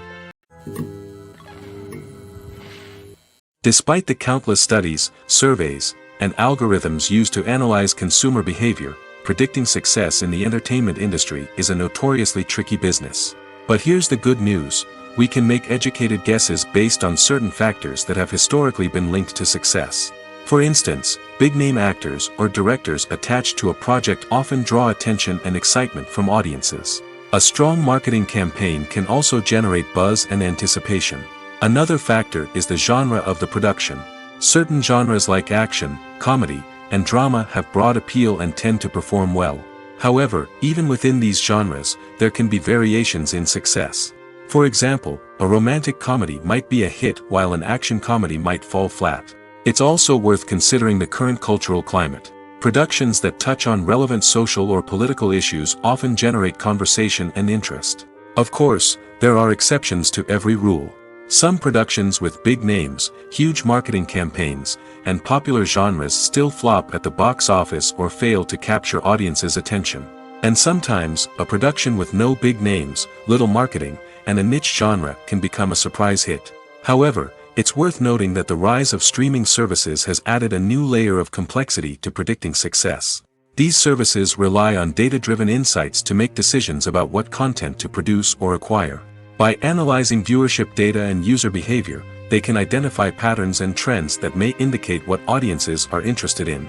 Despite the countless studies, surveys, and algorithms used to analyze consumer behavior, predicting success in the entertainment industry is a notoriously tricky business. But here's the good news: we can make educated guesses based on certain factors that have historically been linked to success. For instance, big-name actors or directors attached to a project often draw attention and excitement from audiences. A strong marketing campaign can also generate buzz and anticipation. Another factor is the genre of the production. Certain genres like action, comedy, and drama have broad appeal and tend to perform well. However, even within these genres, there can be variations in success. For example, a romantic comedy might be a hit while an action comedy might fall flat. It's also worth considering the current cultural climate. Productions that touch on relevant social or political issues often generate conversation and interest. Of course, there are exceptions to every rule. Some productions with big names, huge marketing campaigns, and popular genres still flop at the box office or fail to capture audiences' attention. And sometimes, a production with no big names, little marketing, and a niche genre can become a surprise hit. However, it's worth noting that the rise of streaming services has added a new layer of complexity to predicting success. These services rely on data-driven insights to make decisions about what content to produce or acquire. By analyzing viewership data and user behavior, they can identify patterns and trends that may indicate what audiences are interested in.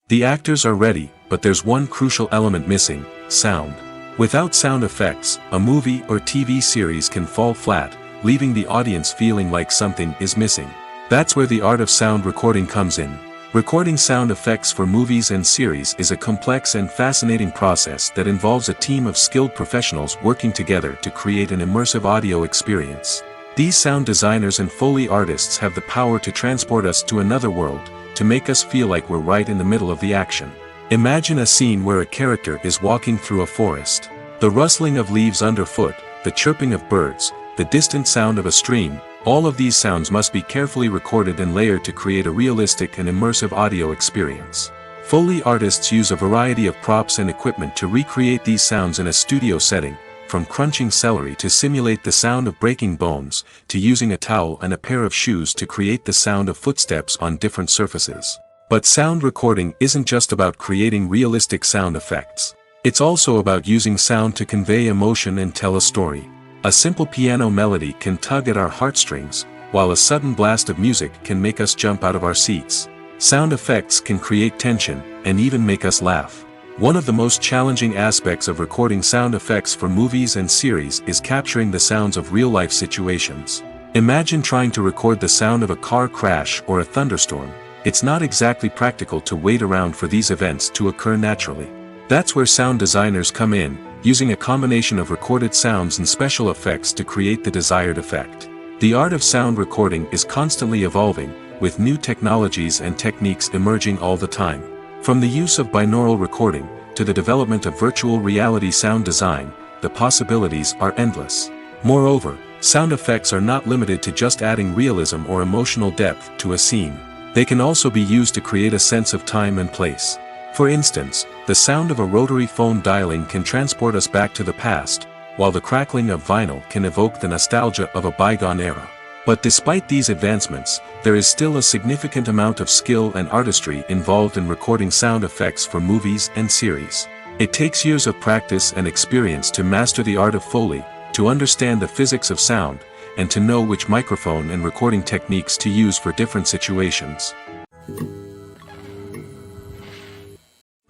The actors are ready, but there's one crucial element missing: sound. Without sound effects, a movie or TV series can fall flat, leaving the audience feeling like something is missing. That's where the art of sound recording comes in. Recording sound effects for movies and series is a complex and fascinating process that involves a team of skilled professionals working together to create an immersive audio experience. These sound designers and Foley artists have the power to transport us to another world, to make us feel like we're right in the middle of the action. Imagine a scene where a character is walking through a forest. The rustling of leaves underfoot, the chirping of birds, the distant sound of a stream, all of these sounds must be carefully recorded and layered to create a realistic and immersive audio experience. Foley artists use a variety of props and equipment to recreate these sounds in a studio setting, from crunching celery to simulate the sound of breaking bones, to using a towel and a pair of shoes to create the sound of footsteps on different surfaces. But sound recording isn't just about creating realistic sound effects. It's also about using sound to convey emotion and tell a story. A simple piano melody can tug at our heartstrings, while a sudden blast of music can make us jump out of our seats. Sound effects can create tension, and even make us laugh. One of the most challenging aspects of recording sound effects for movies and series is capturing the sounds of real-life situations. Imagine trying to record the sound of a car crash or a thunderstorm. It's not exactly practical to wait around for these events to occur naturally. That's where sound designers come in, using a combination of recorded sounds and special effects to create the desired effect. The art of sound recording is constantly evolving, with new technologies and techniques emerging all the time. From the use of binaural recording, to the development of virtual reality sound design, the possibilities are endless. Moreover, sound effects are not limited to just adding realism or emotional depth to a scene. They can also be used to create a sense of time and place. For instance, the sound of a rotary phone dialing can transport us back to the past, while the crackling of vinyl can evoke the nostalgia of a bygone era. But despite these advancements, there is still a significant amount of skill and artistry involved in recording sound effects for movies and series. It takes years of practice and experience to master the art of Foley, to understand the physics of sound, and to know which microphone and recording techniques to use for different situations.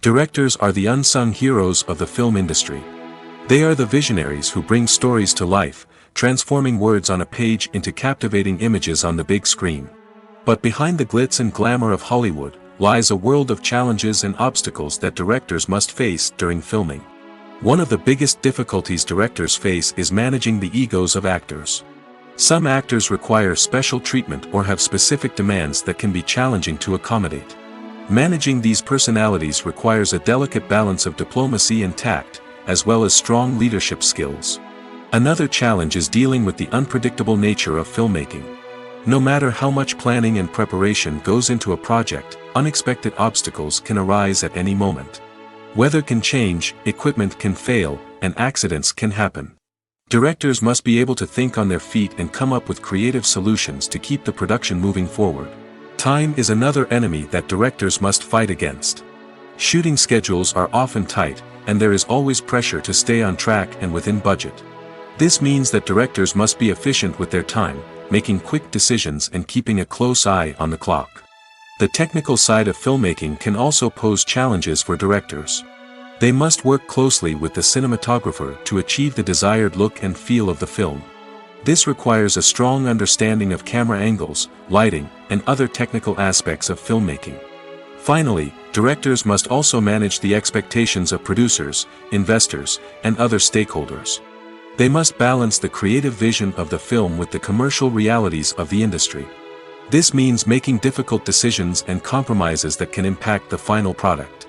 Directors are the unsung heroes of the film industry. They are the visionaries who bring stories to life, transforming words on a page into captivating images on the big screen. But behind the glitz and glamour of Hollywood, lies a world of challenges and obstacles that directors must face during filming. One of the biggest difficulties directors face is managing the egos of actors. Some actors require special treatment or have specific demands that can be challenging to accommodate. Managing these personalities requires a delicate balance of diplomacy and tact, as well as strong leadership skills. Another challenge is dealing with the unpredictable nature of filmmaking. No matter how much planning and preparation goes into a project, unexpected obstacles can arise at any moment. Weather can change, equipment can fail, and accidents can happen. Directors must be able to think on their feet and come up with creative solutions to keep the production moving forward. Time is another enemy that directors must fight against. Shooting schedules are often tight, and there is always pressure to stay on track and within budget. This means that directors must be efficient with their time, making quick decisions and keeping a close eye on the clock. The technical side of filmmaking can also pose challenges for directors. They must work closely with the cinematographer to achieve the desired look and feel of the film. This requires a strong understanding of camera angles, lighting, and other technical aspects of filmmaking. Finally, directors must also manage the expectations of producers, investors, and other stakeholders. They must balance the creative vision of the film with the commercial realities of the industry. This means making difficult decisions and compromises that can impact the final product.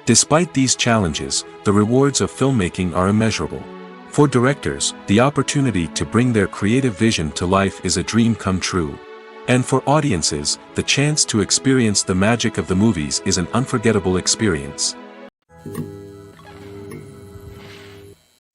Despite these challenges, the rewards of filmmaking are immeasurable. For directors, the opportunity to bring their creative vision to life is a dream come true. And for audiences, the chance to experience the magic of the movies is an unforgettable experience.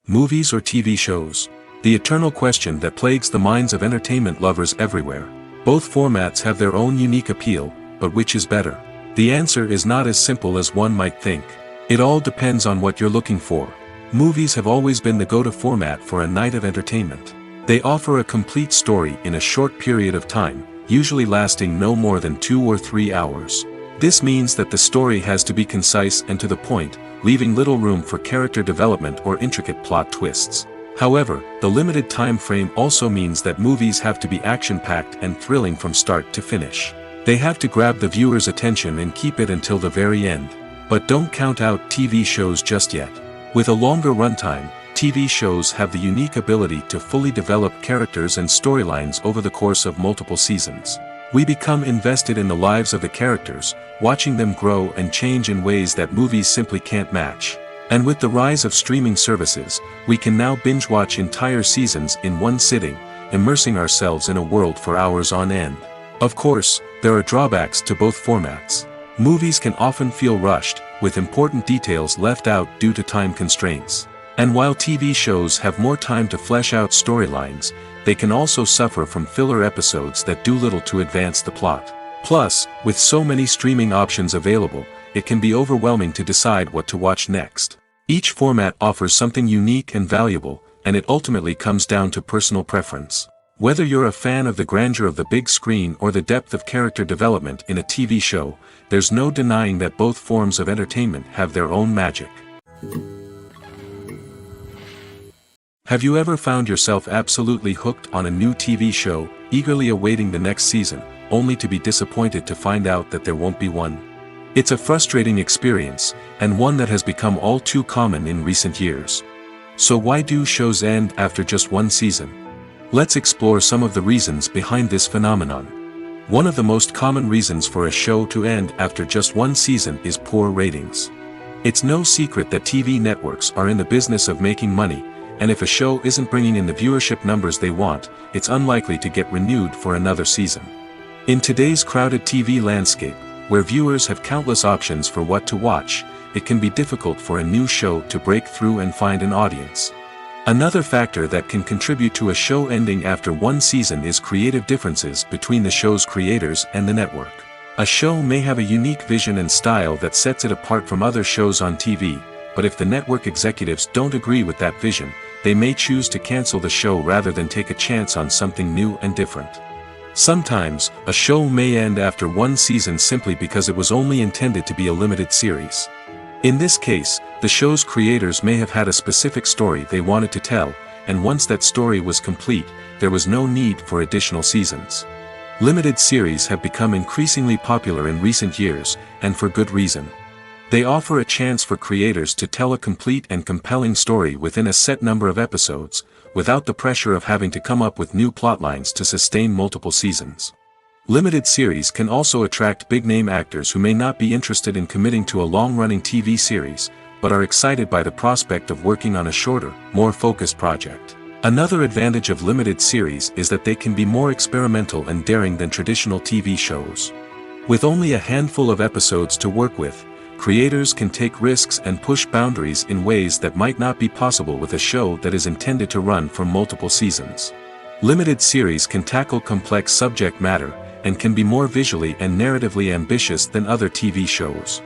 Movies or TV shows? The eternal question that plagues the minds of entertainment lovers everywhere. Both formats have their own unique appeal, but which is better? The answer is not as simple as one might think. It all depends on what you're looking for. Movies have always been the go-to format for a night of entertainment. They offer a complete story in a short period of time, usually lasting no more than 2 or 3 hours. This means that the story has to be concise and to the point, leaving little room for character development or intricate plot twists. However, the limited time frame also means that movies have to be action-packed and thrilling from start to finish. They have to grab the viewer's attention and keep it until the very end. But don't count out TV shows just yet. With a longer runtime, TV shows have the unique ability to fully develop characters and storylines over the course of multiple seasons. We become invested in the lives of the characters, watching them grow and change in ways that movies simply can't match. And with the rise of streaming services, we can now binge-watch entire seasons in one sitting, immersing ourselves in a world for hours on end. Of course, there are drawbacks to both formats. Movies can often feel rushed, with important details left out due to time constraints. And while TV shows have more time to flesh out storylines, they can also suffer from filler episodes that do little to advance the plot. Plus, with so many streaming options available, it can be overwhelming to decide what to watch next. Each format offers something unique and valuable, and it ultimately comes down to personal preference. Whether you're a fan of the grandeur of the big screen or the depth of character development in a TV show, there's no denying that both forms of entertainment have their own magic. Have you ever found yourself absolutely hooked on a new TV show, eagerly awaiting the next season, only to be disappointed to find out that there won't be one? It's a frustrating experience, and one that has become all too common in recent years. So why do shows end after just one season? Let's explore some of the reasons behind this phenomenon. One of the most common reasons for a show to end after just one season is poor ratings. It's no secret that TV networks are in the business of making money, and if a show isn't bringing in the viewership numbers they want, it's unlikely to get renewed for another season. In today's crowded TV landscape, where viewers have countless options for what to watch, it can be difficult for a new show to break through and find an audience. Another factor that can contribute to a show ending after one season is creative differences between the show's creators and the network. A show may have a unique vision and style that sets it apart from other shows on TV, but if the network executives don't agree with that vision, they may choose to cancel the show rather than take a chance on something new and different. Sometimes, a show may end after one season simply because it was only intended to be a limited series. In this case, the show's creators may have had a specific story they wanted to tell, and once that story was complete, there was no need for additional seasons. Limited series have become increasingly popular in recent years, and for good reason. They offer a chance for creators to tell a complete and compelling story within a set number of episodes, without the pressure of having to come up with new plotlines to sustain multiple seasons. Limited series can also attract big-name actors who may not be interested in committing to a long-running TV series, but are excited by the prospect of working on a shorter, more focused project. Another advantage of limited series is that they can be more experimental and daring than traditional TV shows. With only a handful of episodes to work with, creators can take risks and push boundaries in ways that might not be possible with a show that is intended to run for multiple seasons. Limited series can tackle complex subject matter, and can be more visually and narratively ambitious than other TV shows.